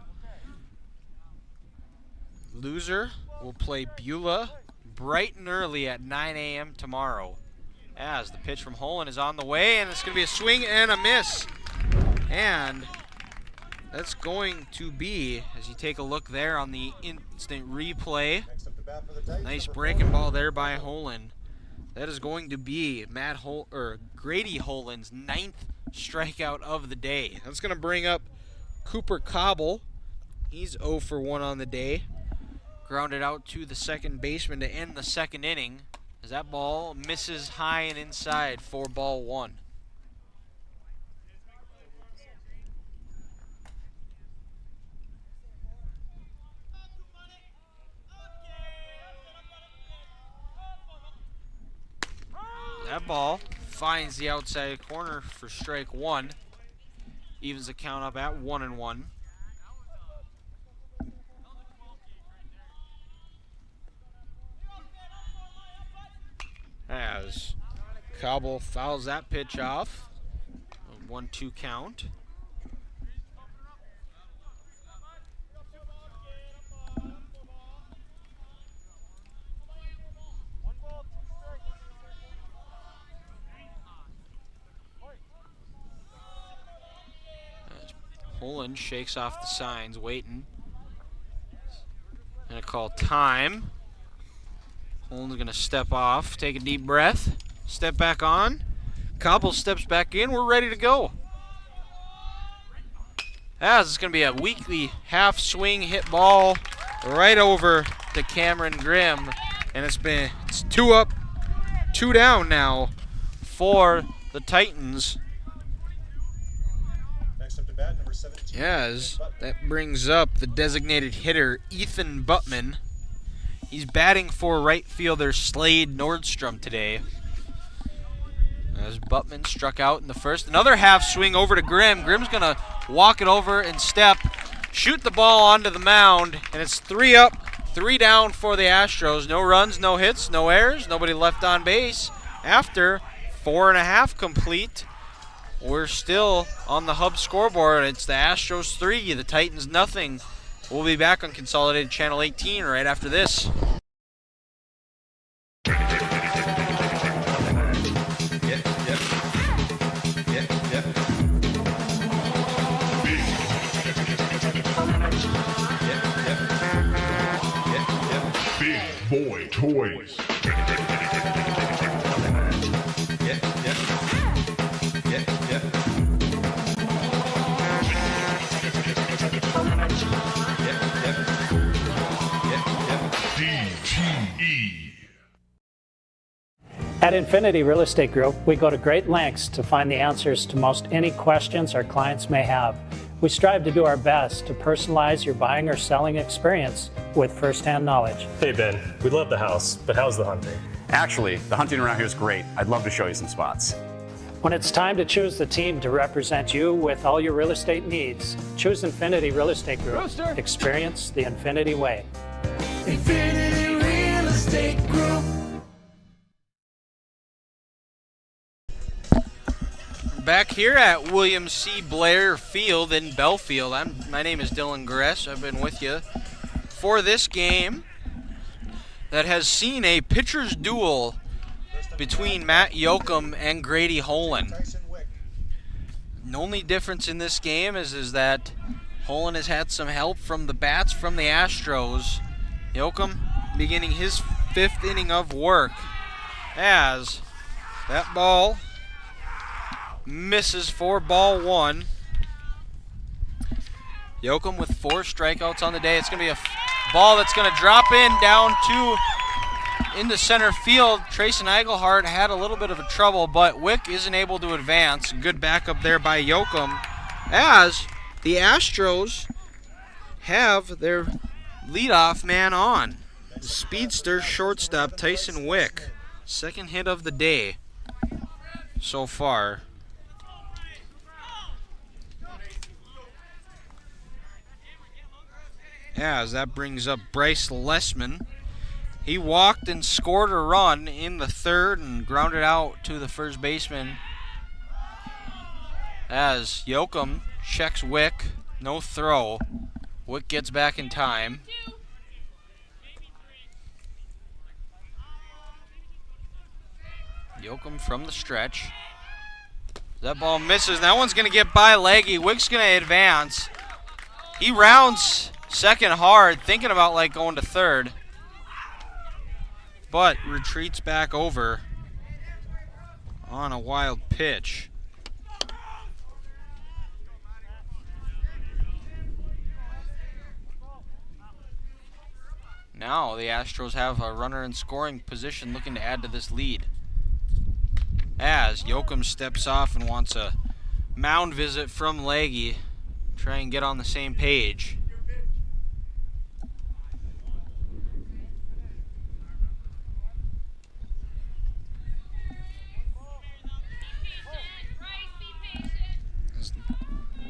Loser will play Beulah bright and early at 9 a.m. tomorrow. As the pitch from Holen is on the way, and it's going to be a swing and a miss. And that's going to be, as you take a look there on the instant replay, nice breaking ball there by Holen. That is going to be Grady Holen's 9th strikeout of the day. That's going to bring up Cooper Cobble. He's 0 for 1 on the day. Grounded out to the second baseman to end the 2nd inning, as that ball misses high and inside for ball 1. That ball finds the outside corner for strike 1. Evens the count up at 1-1. As Cobble fouls that pitch off. A 1-2 count. Holen shakes off the signs, waiting. Gonna call time. Holen's gonna step off, take a deep breath, step back on. Cobble steps back in, we're ready to go. As it's gonna be a weakly half swing hit ball right over to Cameron Grimm. And it's 2 up, 2 down now for the Titans. Yes, that brings up the designated hitter, Ethan Buttman. He's batting for right fielder Slade Nordstrom today. As Buttman struck out in the first. Another half swing over to Grimm. Grimm's going to walk it over and step, shoot the ball onto the mound, and it's 3 up, 3 down for the Astros. No runs, no hits, no errors, nobody left on base. After 4.5 complete, we're still on the Hub scoreboard. It's the Astros 3, the Titans nothing. We'll be back on Consolidated Channel 18 right after this. Big Boy Toys. At Infinity Real Estate Group, we go to great lengths to find the answers to most any questions our clients may have. We strive to do our best to personalize your buying or selling experience with firsthand knowledge. Hey Ben, we love the house, but how's the hunting? Actually, the hunting around here is great. I'd love to show you some spots. When it's time to choose the team to represent you with all your real estate needs, choose Infinity Real Estate Group. Rooster. Experience the Infinity way. Infinity Real Estate Group. back here at William C. Blair Field in Belfield. My name is Dylan Gress. I've been with you for this game that has seen a pitcher's duel between Matt Yoakum and Grady Holen. The only difference in this game is that Holen has had some help from the bats from the Astros. Yoakum beginning his 5th inning of work as that ball misses for ball 1. Yoakum with 4 strikeouts on the day. It's going to be a ball that's going to drop in down into center field. Trayson Eigelhart had a little bit of a trouble, but Wick isn't able to advance. Good backup there by Yoakum as the Astros have their leadoff man on. The speedster shortstop Tyson Wick. 2nd hit of the day so far. As that brings up Bryce Lessman. He walked and scored a run in the 3rd and grounded out to the first baseman. As Yoakum checks Wick, no throw. Wick gets back in time. Yoakum from the stretch. That ball misses. That one's going to get by Leggy. Wick's going to advance. He rounds second hard, thinking about like going to 3rd. But retreats back over on a wild pitch. Now the Astros have a runner in scoring position looking to add to this lead. As Yoakum steps off and wants a mound visit from Leggy. Try and get on the same page.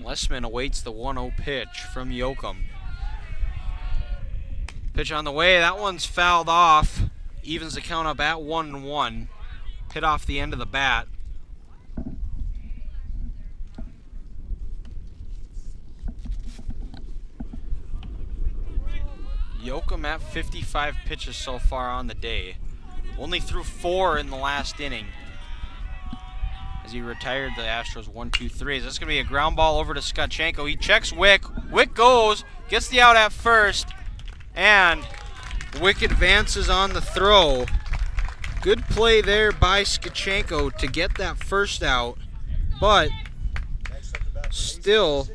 Lessman awaits the 1-0 pitch from Yoakum. Pitch on the way. That one's fouled off. Evens the count up at 1-1. Hit off the end of the bat. Yoakum at 55 pitches so far on the day. Only threw 4 in the last inning as he retired the Astros 1-2-3. That's going to be a ground ball over to Skachenko. He checks Wick. Wick goes, gets the out at first, and Wick advances on the throw. Good play there by Skachenko to get that first out, but still,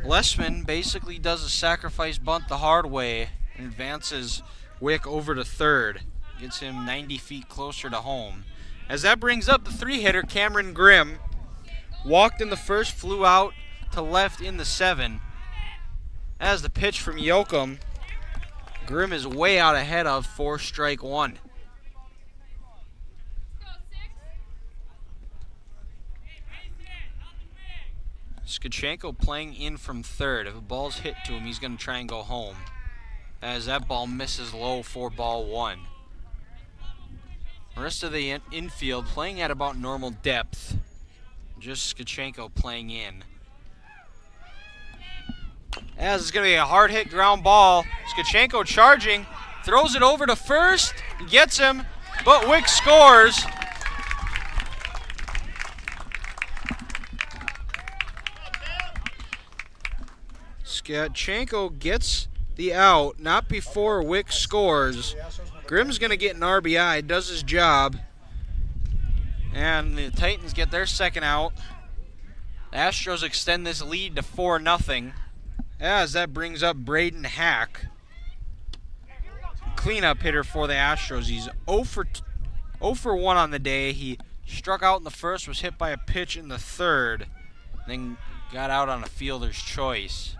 Lessman basically does a sacrifice bunt the hard way and advances Wick over to 3rd. Gets him 90 feet closer to home. As that brings up the 3-hitter, Cameron Grimm. Walked in the 1st, flew out to left in the 7. As the pitch from Yoakum, Grimm is way out ahead of for strike 1. Skachenko playing in from 3rd. If a ball's hit to him, he's going to try and go home. As that ball misses low for ball 1. The rest of the infield playing at about normal depth. Just Skachenko playing in. As it's going to be a hard hit ground ball. Skachenko charging. Throws it over to 1st. Gets him. But Wick scores. Skachenko gets the out. Not before Wick scores. Grimm's going to get an RBI, does his job. And the Titans get their 2nd out. The Astros extend this lead to 4-0. As that brings up Braden Hack. Cleanup hitter for the Astros. He's 0 for 1 on the day. He struck out in the 1st, was hit by a pitch in the 3rd, then got out on a fielder's choice.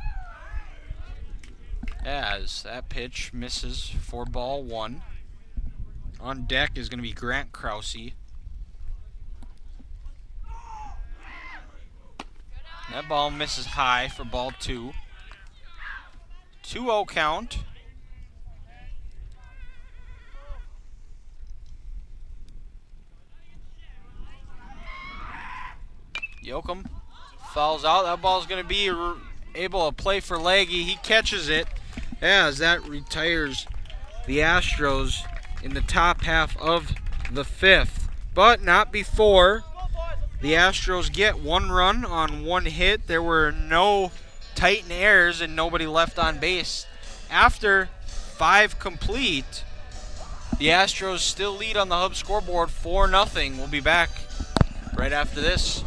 As that pitch misses for ball 1. On deck is going to be Grant Krause. That ball misses high for ball 2. 2-0 count. Yoakum fouls out. That ball's going to be able to play for Leggy. He catches it as that retires the Astros in the top half of the 5th. But not before the Astros get 1 run on 1 hit. There were no Titan errors and nobody left on base. After 5 complete, the Astros still lead on the Hub scoreboard 4-0. We'll be back right after this.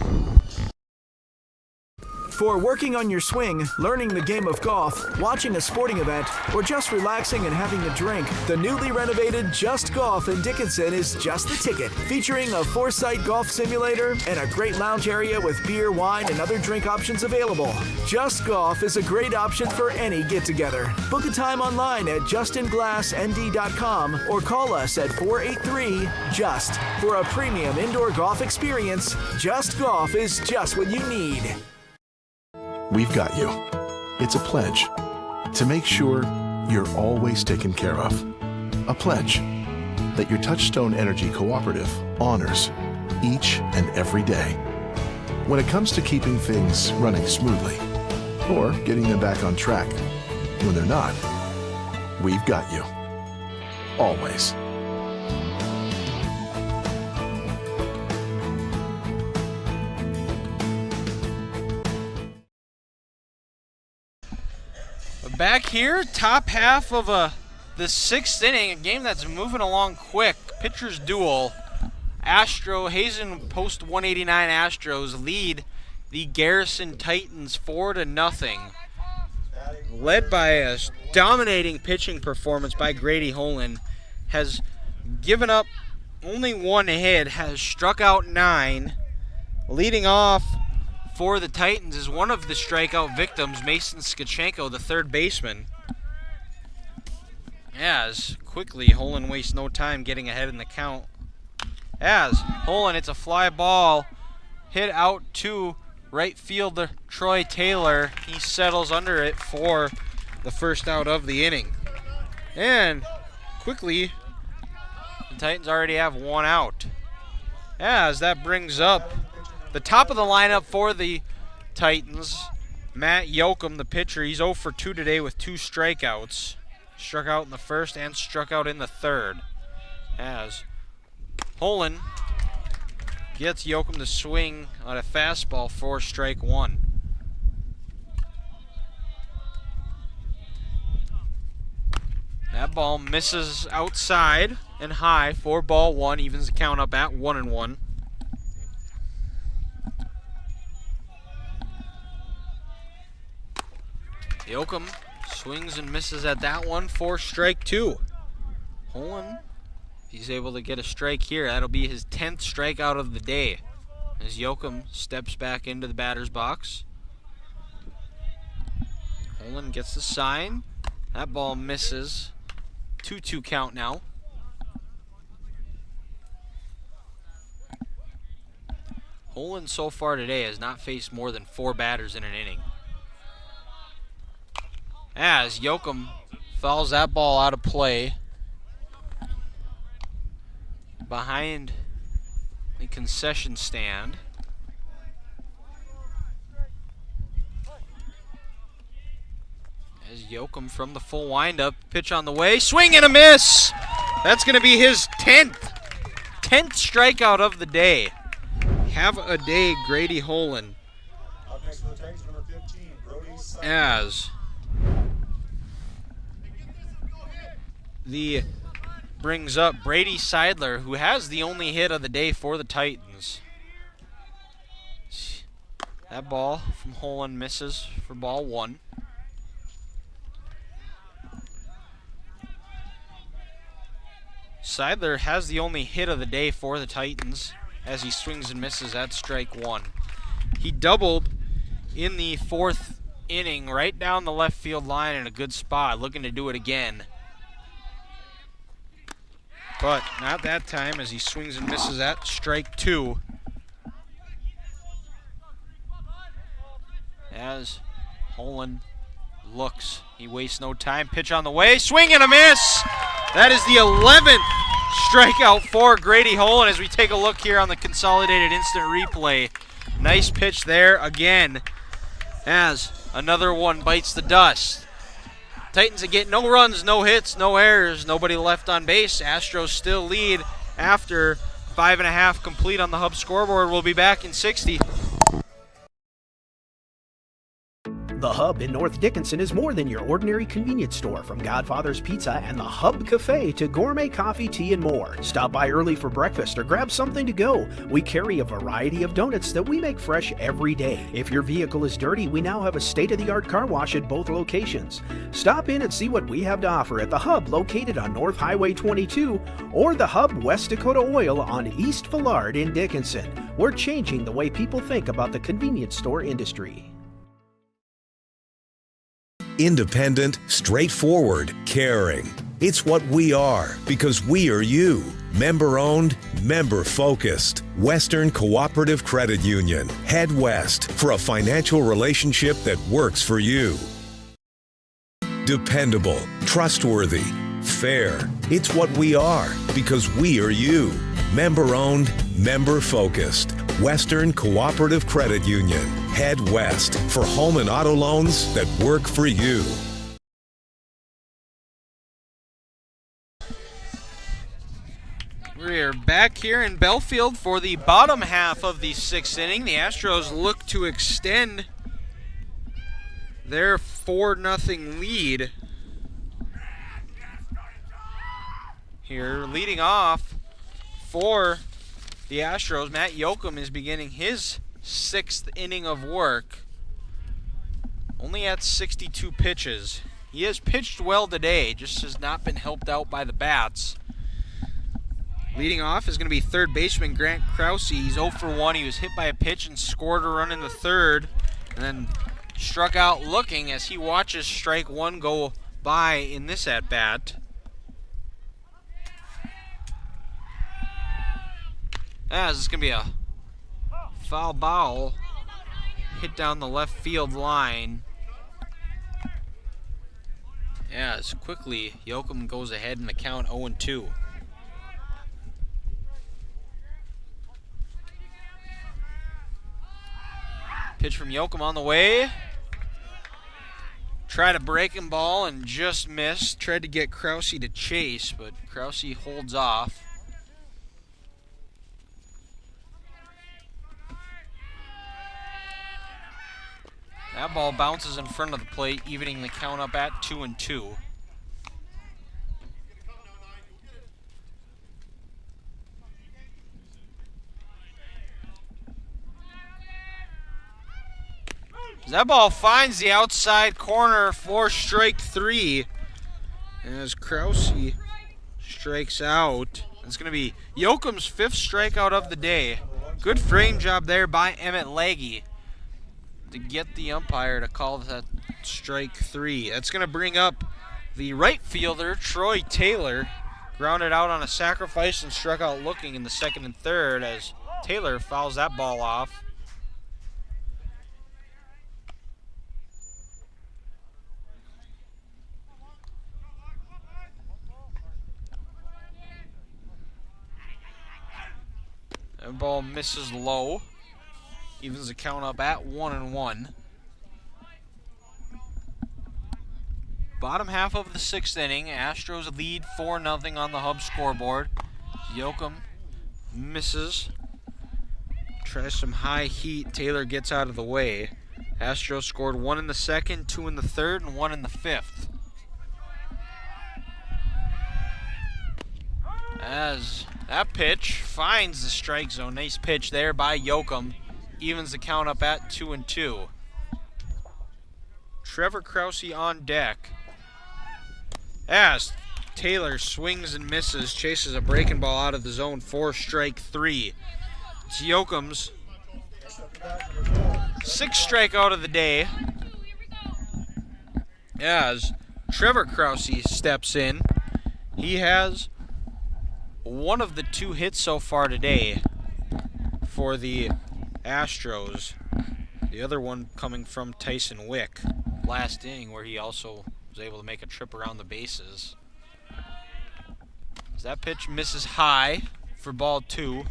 For working on your swing, learning the game of golf, watching a sporting event, or just relaxing and having a drink, the newly renovated Just Golf in Dickinson is just the ticket. Featuring a 4-site golf simulator and a great lounge area with beer, wine, and other drink options available. Just Golf is a great option for any get-together. Book a time online at justinglassnd.com or call us at 483-JUST. For a premium indoor golf experience, Just Golf is just what you need. We've got you. It's a pledge to make sure you're always taken care of. A pledge that your Touchstone Energy Cooperative honors each and every day. When it comes to keeping things running smoothly or getting them back on track when they're not, we've got you. Always. Back here, top half of the 6th inning, a game that's moving along quick. Pitcher's duel. Hazen post 189 Astros lead the Garrison Titans 4-0. Led by a dominating pitching performance by Grady Holland. Has given up only 1 hit, has struck out 9. Leading off for the Titans is one of the strikeout victims, Mason Skachenko, the 3rd baseman. As quickly, Holland wastes no time getting ahead in the count. As Holland, it's a fly ball hit out to right fielder Troy Taylor. He settles under it for the first out of the inning. And quickly, the Titans already have 1 out. As that brings up the top of the lineup for the Titans, Matt Yoakum, the pitcher. He's 0 for 2 today with 2 strikeouts. Struck out in the 1st and struck out in the 3rd. As Holland gets Yoakum to swing on a fastball for strike 1. That ball misses outside and high for ball 1, evens the count up at 1-1. Yoakum swings and misses at that one for strike 2. Holland, he's able to get a strike here. That'll be his 10th strikeout of the day as Yoakum steps back into the batter's box. Holland gets the sign. That ball misses. 2-2 count now. Holland so far today has not faced more than 4 batters in an inning. As Yoakum fouls that ball out of play behind the concession stand. As Yoakum from the full windup, pitch on the way, swing and a miss! That's going to be his 10th strikeout of the day. Have a day, Grady Holland. As the brings up Brady Seidler, who has the only hit of the day for the Titans. That ball from Holland misses for ball 1. Seidler has the only hit of the day for the Titans as he swings and misses at strike 1. He doubled in the 4th inning right down the left field line in a good spot, looking to do it again. But not that time as he swings and misses at strike 2. As Holland looks, he wastes no time. Pitch on the way, swing and a miss! That is the 11th Strikeout for Grady Holland as we take a look here on the consolidated instant replay. Nice pitch there again as another one bites the dust. Titans get no runs, no hits, no errors, nobody left on base. Astros still lead after 5.5 complete on the Hub scoreboard. We'll be back in 60. The Hub in North Dickinson is more than your ordinary convenience store. From Godfather's Pizza and the Hub Cafe to gourmet coffee, tea, and more. Stop by early for breakfast or grab something to go. We carry a variety of donuts that we make fresh every day. If your vehicle is dirty, we now have a state-of-the-art car wash at both locations. Stop in and see what we have to offer at the Hub located on North Highway 22 or the Hub West Dakota Oil on East Villard in Dickinson. We're changing the way people think about the convenience store industry. Independent, straightforward, caring. It's what we are because we are you. Member-owned, member-focused. Western Cooperative Credit Union. Head west for a financial relationship that works for you. Dependable, trustworthy, fair. It's what we are because we are you. Member-owned, member-focused. Western Cooperative Credit Union. Head west for home and auto loans that work for you. We're back here in Belfield for the bottom half of the 6th inning. The Astros look to extend their 4-0 lead. Here, leading off for the Astros, Matt Yoakum is beginning his 6th inning of work. Only at 62 pitches. He has pitched well today, just has not been helped out by the bats. Leading off is going to be third baseman Grant Krause. He's 0 for 1. He was hit by a pitch and scored a run in the third, and then struck out looking as he watches strike one go by in this at-bat. As it's going to be a foul ball hit down the left field line. As quickly Yoakum goes ahead in the count 0-2. Pitch from Yoakum on the way. Tried a breaking ball and just missed. Tried to get Krause to chase, but Krause holds off. That ball bounces in front of the plate, evening the count up at 2-2. That ball finds the outside corner for strike 3. As Krause strikes out. It's going to be Yoakum's 5th strikeout of the day. Good frame job there by Emmett Legge to get the umpire to call that strike 3. That's going to bring up the right fielder, Troy Taylor. Grounded out on a sacrifice and struck out looking in the 2nd and 3rd as Taylor fouls that ball off. That ball misses low. Evens the count up at 1-1. Bottom half of the 6th inning. Astros lead 4-0 on the Hub scoreboard. Yoakum misses. Tries some high heat. Taylor gets out of the way. Astros scored 1 in the 2nd, 2 in the 3rd, and 1 in the 5th. As that pitch finds the strike zone. Nice pitch there by Yoakum. Evens the count up at 2-2. Trevor Krause on deck. As Taylor swings and misses, chases a breaking ball out of the zone for strike 3. It's Yoakum's 6th strikeout of the day. As Trevor Krause steps in. He has one of the 2 hits so far today for the Astros. The other one coming from Tyson Wick last inning, where he also was able to make a trip around the bases. As that pitch misses high for ball 2.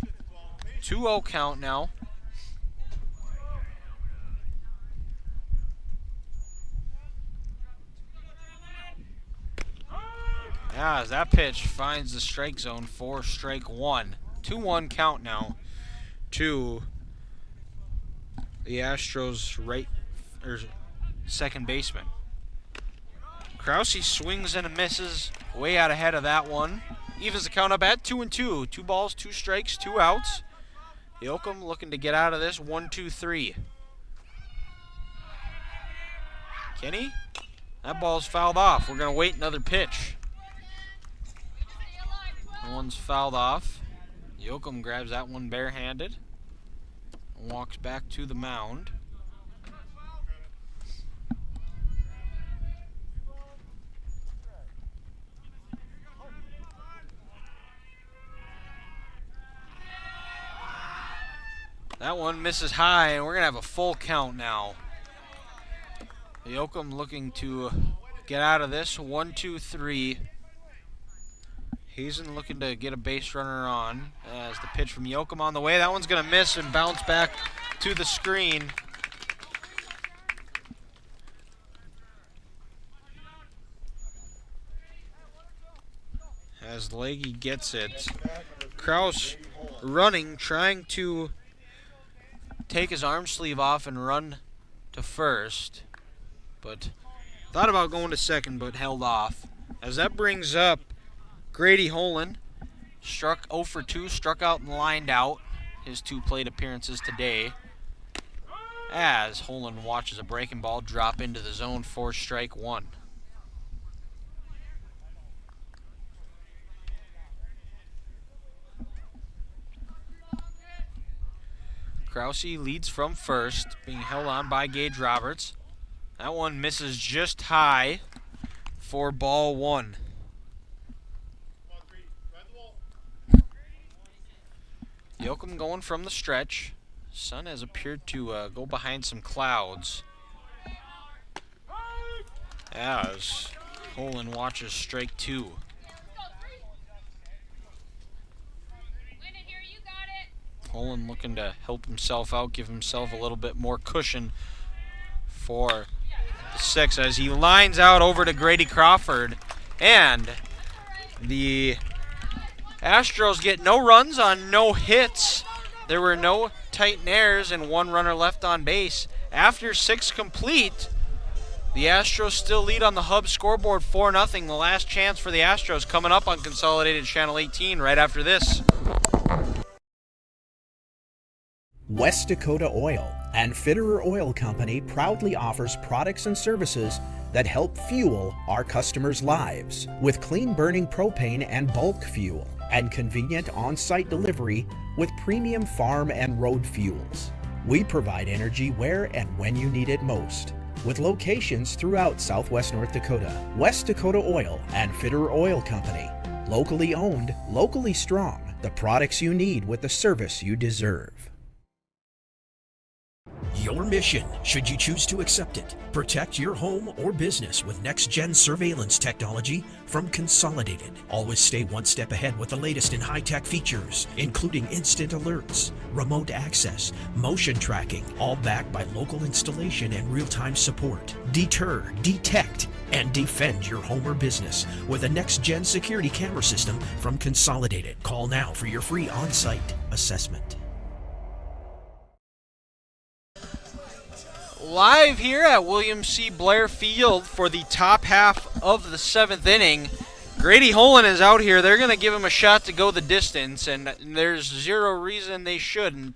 2-0 count now. As that pitch finds the strike zone for strike 1. 2-1 count now to the Astros second baseman. Krause swings and misses, way out ahead of that one. Evens the count up at 2-2. 2 balls, 2 strikes, 2 outs. Yoakum looking to get out of this. 1-2-3. Kenny, that ball's fouled off. We're going to wait another pitch. That one's fouled off. Yoakum grabs that one barehanded and walks back to the mound. That one misses high, and we're going to have a full count now. Yoakum looking to get out of this. 1-2-3. Hazen looking to get a base runner on as the pitch from Yoakum on the way. That one's going to miss and bounce back to the screen. As Leggy gets it. Krause running, trying to take his arm sleeve off and run to first, but thought about going to second but held off. As that brings up Grady Holland, struck 0 for 2, struck out and lined out his 2 plate appearances today, as Holland watches a breaking ball drop into the zone for strike 1. Krause leads from first, being held on by Gage Roberts. That one misses just high for ball 1. Yoakum going from the stretch. Sun has appeared to go behind some clouds. As Holland watches strike 2. Holland looking to help himself out, give himself a little bit more cushion for the 6 as he lines out over to Grady Crawford. And the Astros get no runs on no hits. There were no Titan errors and 1 runner left on base. After 6 complete, the Astros still lead on the Hub scoreboard 4-0. The last chance for the Astros coming up on Consolidated Channel 18 right after this. West Dakota Oil and Fitterer Oil Company proudly offers products and services that help fuel our customers' lives with clean burning propane and bulk fuel and convenient on-site delivery with premium farm and road fuels. We provide energy where and when you need it most, with locations throughout Southwest North Dakota. West Dakota Oil and Fitterer Oil Company, locally owned, locally strong, the products you need with the service you deserve. Your mission, should you choose to accept it, protect your home or business with next-gen surveillance technology from Consolidated. Always stay one step ahead with the latest in high-tech features, including instant alerts, remote access, motion tracking, all backed by local installation and real-time support. Deter, detect, and defend your home or business with a next-gen security camera system from Consolidated. Call now for your free on-site assessment. Live here at William C. Blair Field for the top half of the 7th inning. Grady Holland is out here. They're going to give him a shot to go the distance, and there's zero reason they shouldn't,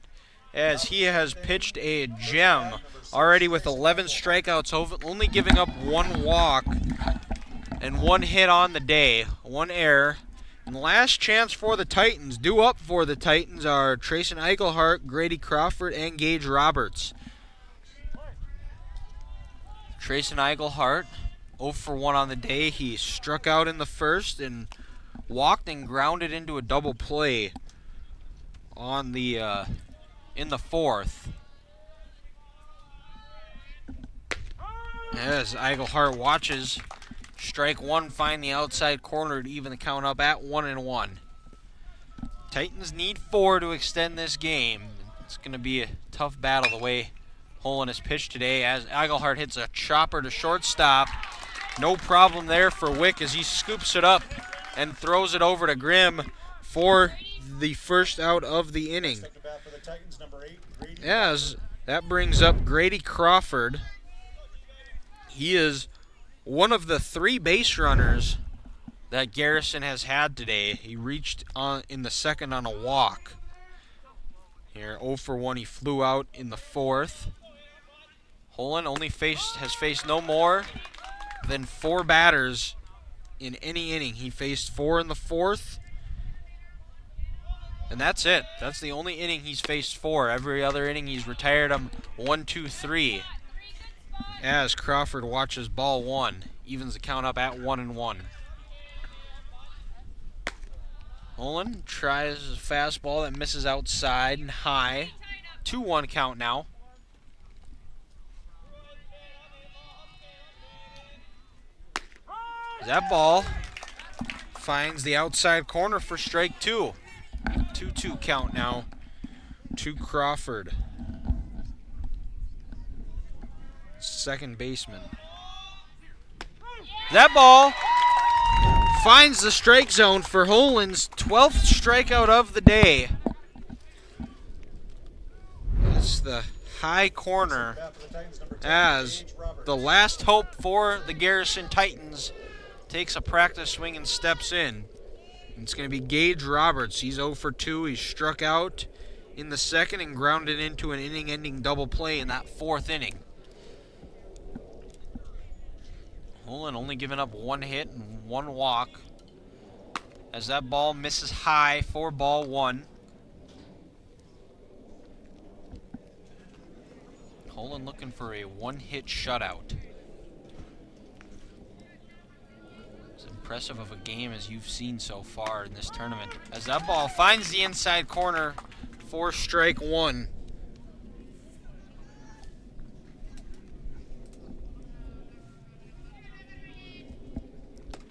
as he has pitched a gem already with 11 strikeouts, only giving up 1 walk and 1 hit on the day, 1 error. And last chance for the Titans. Due up for the Titans are Trayson Eichelhart, Grady Crawford, and Gage Roberts. Trayson Eichelhart, 0 for 1 on the day. He struck out in the first and walked and grounded into a double play on the in the 4th. As Eichelhart watches Strike one, find the outside corner to even the count up at 1-1. Titans need 4 to extend this game. It's going to be a tough battle the way Holland has pitched today as Agelhart hits a chopper to shortstop. No problem there for Wick as he scoops it up and throws it over to Grimm for the first out of the inning. As that brings up Grady Crawford. He is one of the 3 base runners that Garrison has had today. He reached in the second on a walk. Here, 0 for 1, he flew out in the 4th. Holland has faced no more than 4 batters in any inning. He faced 4 in the 4th, and that's it. That's the only inning he's faced 4. Every other inning he's retired him 1, 2, 3. As Crawford watches ball 1, evens the count up at 1-1. Holland tries a fastball that misses outside and high. 2-1 count now. That ball finds the outside corner for strike 2. 2-2 count now to Crawford. Second baseman. That ball finds the strike zone for Holland's 12th strikeout of the day. It's the high corner as the last hope for the Garrison Titans takes a practice swing and steps in. It's going to be Gage Roberts. He's 0 for 2. He's struck out in the second and grounded into an inning-ending double play in that 4th inning. Holland only giving up 1 hit and 1 walk as that ball misses high for ball 1. Holland looking for a 1-hit shutout. As impressive of a game as you've seen so far in this tournament. As that ball finds the inside corner for strike 1.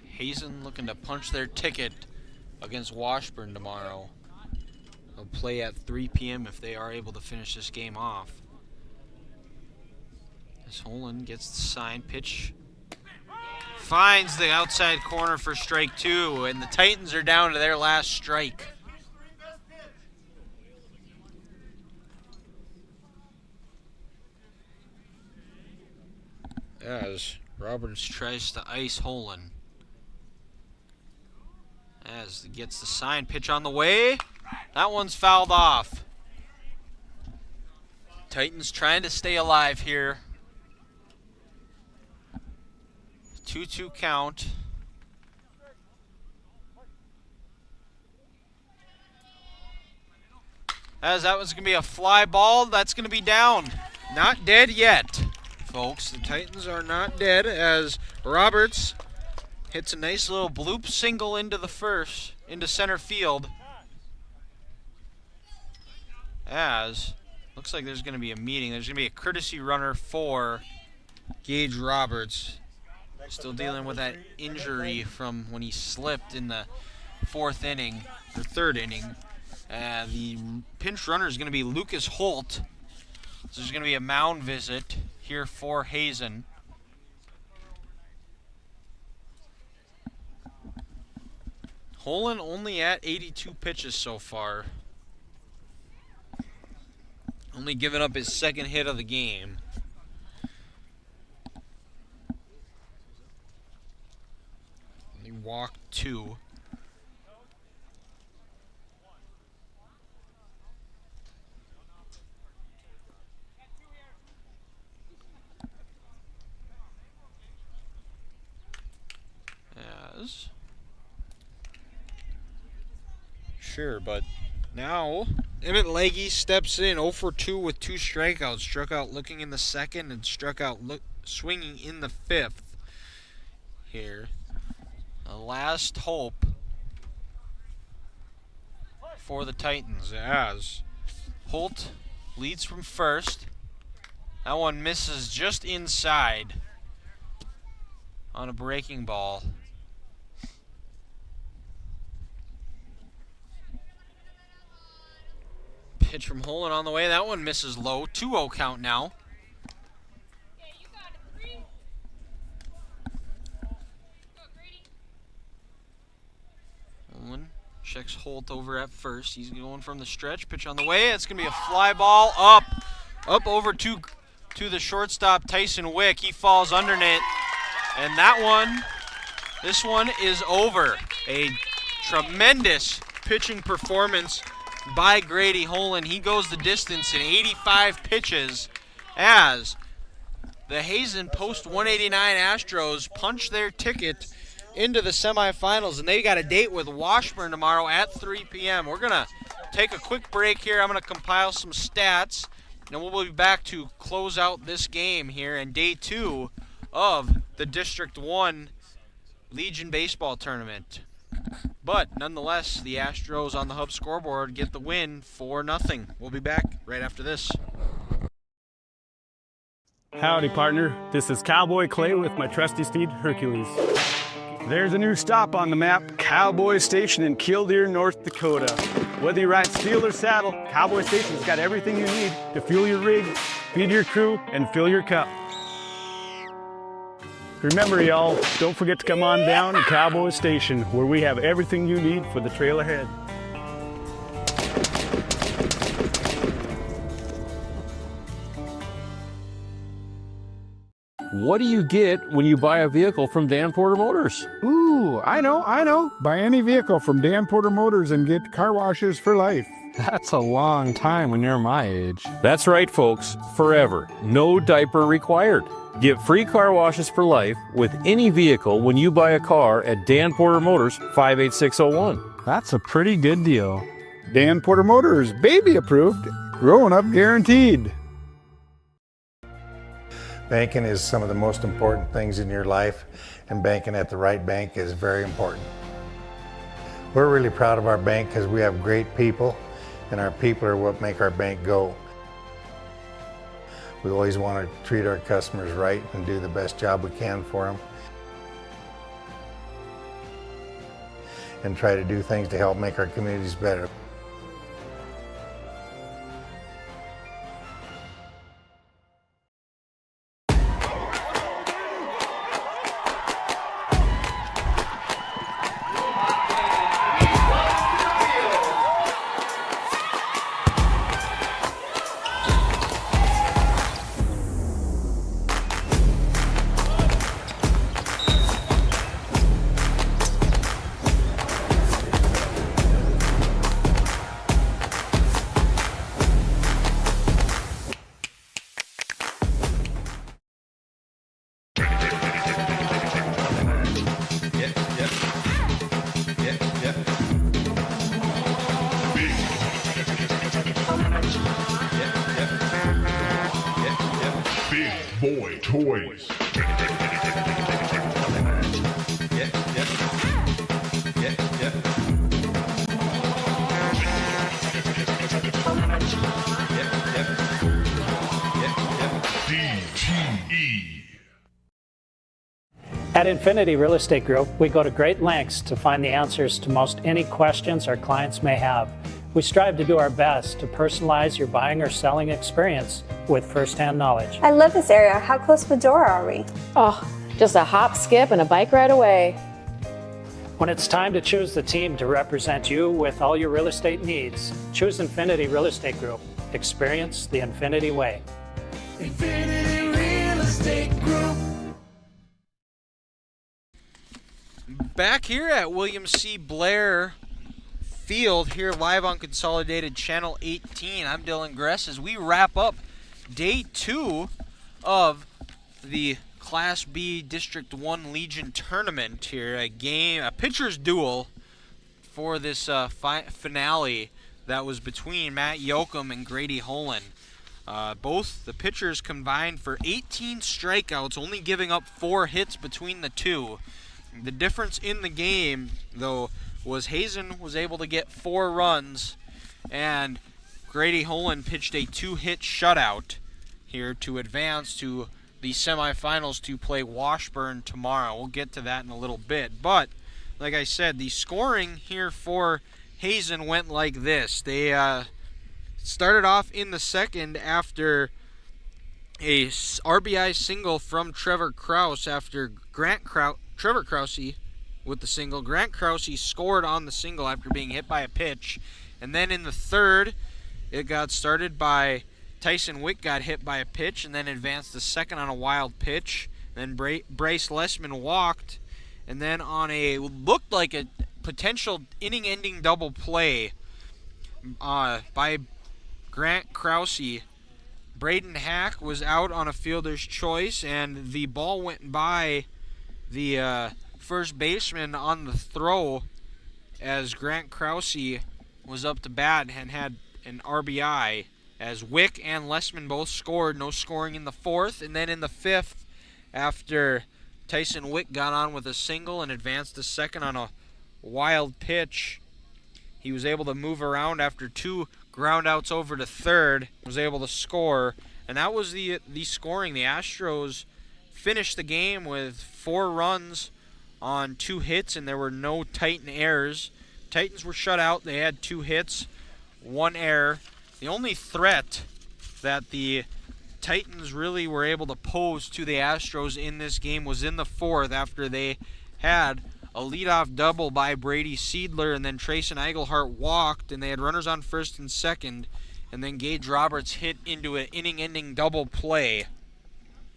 Hazen looking to punch their ticket against Washburn tomorrow. They'll play at 3 p.m. if they are able to finish this game off. As Holland gets the sign pitch. Finds the outside corner for strike 2, and the Titans are down to their last strike. As Roberts tries to ice Holland. As he gets the sign pitch on the way. That one's fouled off. Titans trying to stay alive here. 2-2 count. As that was going to be a fly ball, that's going to be down. Not dead yet, folks. The Titans are not dead as Roberts hits a nice little bloop single into center field. As looks like there's going to be a meeting. There's going to be a courtesy runner for Gage Roberts. Still dealing with that injury from when he slipped in the 4th inning, or 3rd inning. The pinch runner is going to be Lucas Holt. So there's going to be a mound visit here for Hazen. Holland only at 82 pitches so far. Only giving up his 2nd hit of the game. He walked 2. Sure, but now Emmett Legge steps in 0 for 2 with 2 strikeouts. Struck out looking in the 2nd and struck out swinging in the 5th. Here, the last hope for the Titans as Holt leads from first. That one misses just inside. on a breaking ball. Pitch from Holland on the way. That one misses low. 2-0 count now. Holland checks Holt over at first. He's going from the stretch. Pitch on the way. It's going to be a fly ball up over to the shortstop, Tyson Wick. He falls underneath. And this one is over. A tremendous pitching performance by Grady Holland. He goes the distance in 85 pitches as the Hazen post 189 Astros punch their ticket into the semifinals, and they got a date with Washburn tomorrow at 3 p.m. We're going to take a quick break here. I'm going to compile some stats, and we'll be back to close out this game here in day 2 of the District 1 Legion Baseball Tournament. But nonetheless, the Astros on the Hub scoreboard get the win 4-0. We'll be back right after this. Howdy, partner. This is Cowboy Clay with my trusty steed, Hercules. There's a new stop on the map, Cowboy Station in Killdeer, North Dakota. Whether you ride steel or saddle, Cowboy Station's got everything you need to fuel your rig, feed your crew, and fill your cup. Remember, y'all, don't forget to come on down to Cowboy Station, where we have everything you need for the trail ahead. What do you get when you buy a vehicle from Dan Porter Motors? Ooh, I know. Buy any vehicle from Dan Porter Motors and get car washes for life. That's a long time when you're my age. That's right, folks. Forever. No diaper required. Get free car washes for life with any vehicle when you buy a car at Dan Porter Motors 58601. That's a pretty good deal. Dan Porter Motors, baby approved, growing up guaranteed. Banking is some of the most important things in your life, and banking at the right bank is very important. We're really proud of our bank because we have great people, and our people are what make our bank go. We always want to treat our customers right and do the best job we can for them, and try to do things to help make our communities better. Boy Toys. At Infinity Real Estate Group, we go to great lengths to find the answers to most any questions our clients may have. We strive to do our best to personalize your buying or selling experience with firsthand knowledge. I love this area. How close to the door are we? Oh, just a hop, skip, and a bike ride away. When it's time to choose the team to represent you with all your real estate needs, choose Infinity Real Estate Group. Experience the Infinity way. Infinity Real Estate Group. Back here at William C. Blair Field here live on Consolidated Channel 18. I'm Dylan Gress as we wrap up day 2 of the Class B District 1 Legion Tournament here. A pitcher's duel for this finale that was between Matt Yoakum and Grady Holland. Both the pitchers combined for 18 strikeouts, only giving up 4 hits between the two. The difference in the game, though, was Hazen was able to get 4 runs, and Grady Holland pitched a 2-hit shutout here to advance to the semifinals to play Washburn tomorrow. We'll get to that in a little bit. But, like I said, the scoring here for Hazen went like this. They started off in the second after a RBI single from Trevor Krause after Trevor Krause with the single. Grant Krause scored on the single after being hit by a pitch. And then in the third, it got started by Tyson Wick got hit by a pitch and then advanced the second on a wild pitch. Then Bryce Lessman walked, and then on a looked like a potential inning-ending double play by Grant Krause, Braden Hack was out on a fielder's choice, and the ball went by the first baseman on the throw as Grant Krause was up to bat and had an RBI. As Wick and Lessman both scored, no scoring in the fourth. And then in the fifth, after Tyson Wick got on with a single and advanced the second on a wild pitch, he was able to move around after 2 ground outs over to third, was able to score. And that was the scoring. The Astros finished the game with 4 runs on 2 hits, and there were no Titan errors. Titans were shut out. They had 2 hits, 1 error. The only threat that the Titans really were able to pose to the Astros in this game was in the fourth after they had a leadoff double by Brady Seidler, and then Trayson Eigelhart walked, and they had runners on first and second, and then Gage Roberts hit into an inning-ending double play,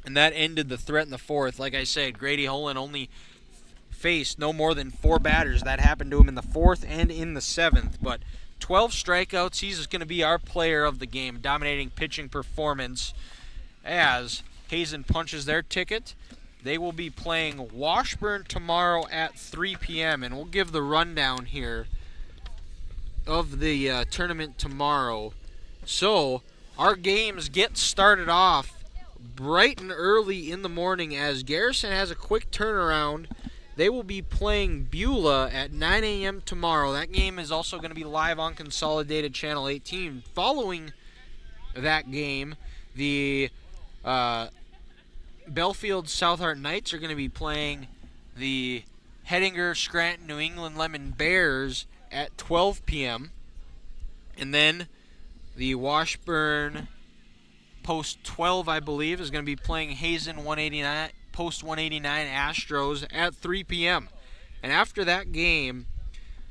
and that ended the threat in the fourth. Like I said, Grady Holland only faced no more than 4 batters. That happened to him in the fourth and in the seventh, but 12 strikeouts. He's going to be our player of the game, dominating pitching performance as Hazen punches their ticket. They will be playing Washburn tomorrow at 3 p.m., and we'll give the rundown here of the tournament tomorrow. So, our games get started off bright and early in the morning as Garrison has a quick turnaround. They will be playing Beulah at 9 a.m. tomorrow. That game is also going to be live on Consolidated Channel 18. Following that game, the Belfield Southart Knights are going to be playing the Hettinger Scranton New England Lemon Bears at 12 p.m. And then the Washburn Post 12, I believe, is going to be playing Hazen 189. Post 189 Astros at 3 p.m. And after that game,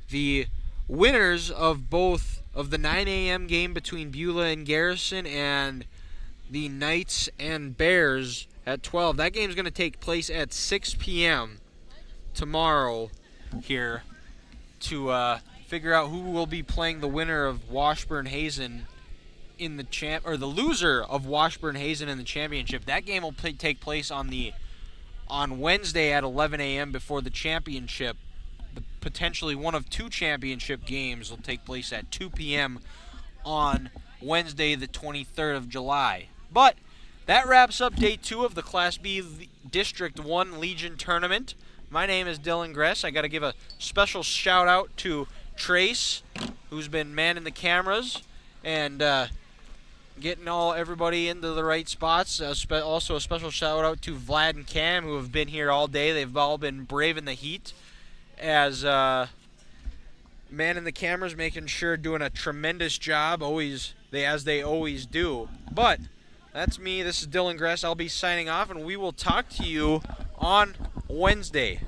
the winners of both of the 9 a.m. game between Beulah and Garrison and the Knights and Bears at 12, that game is going to take place at 6 p.m. tomorrow here to figure out who will be playing the winner of Washburn-Hazen in the the loser of Washburn-Hazen in the championship. That game will take place on Wednesday at 11 a.m. before the championship. Potentially one of 2 championship games will take place at 2 p.m. on Wednesday, the 23rd of July. But that wraps up day 2 of the Class B District 1 Legion Tournament. My name is Dylan Gress. I got to give a special shout out to Trace, who's been manning the cameras and getting everybody into the right spots. Also a special shout out to Vlad and Cam, who have been here all day. They've all been braving the heat as manning the cameras, making sure, doing a tremendous job, as they always do. But that's me. This is Dylan Gress. I'll be signing off, and we will talk to you on Wednesday.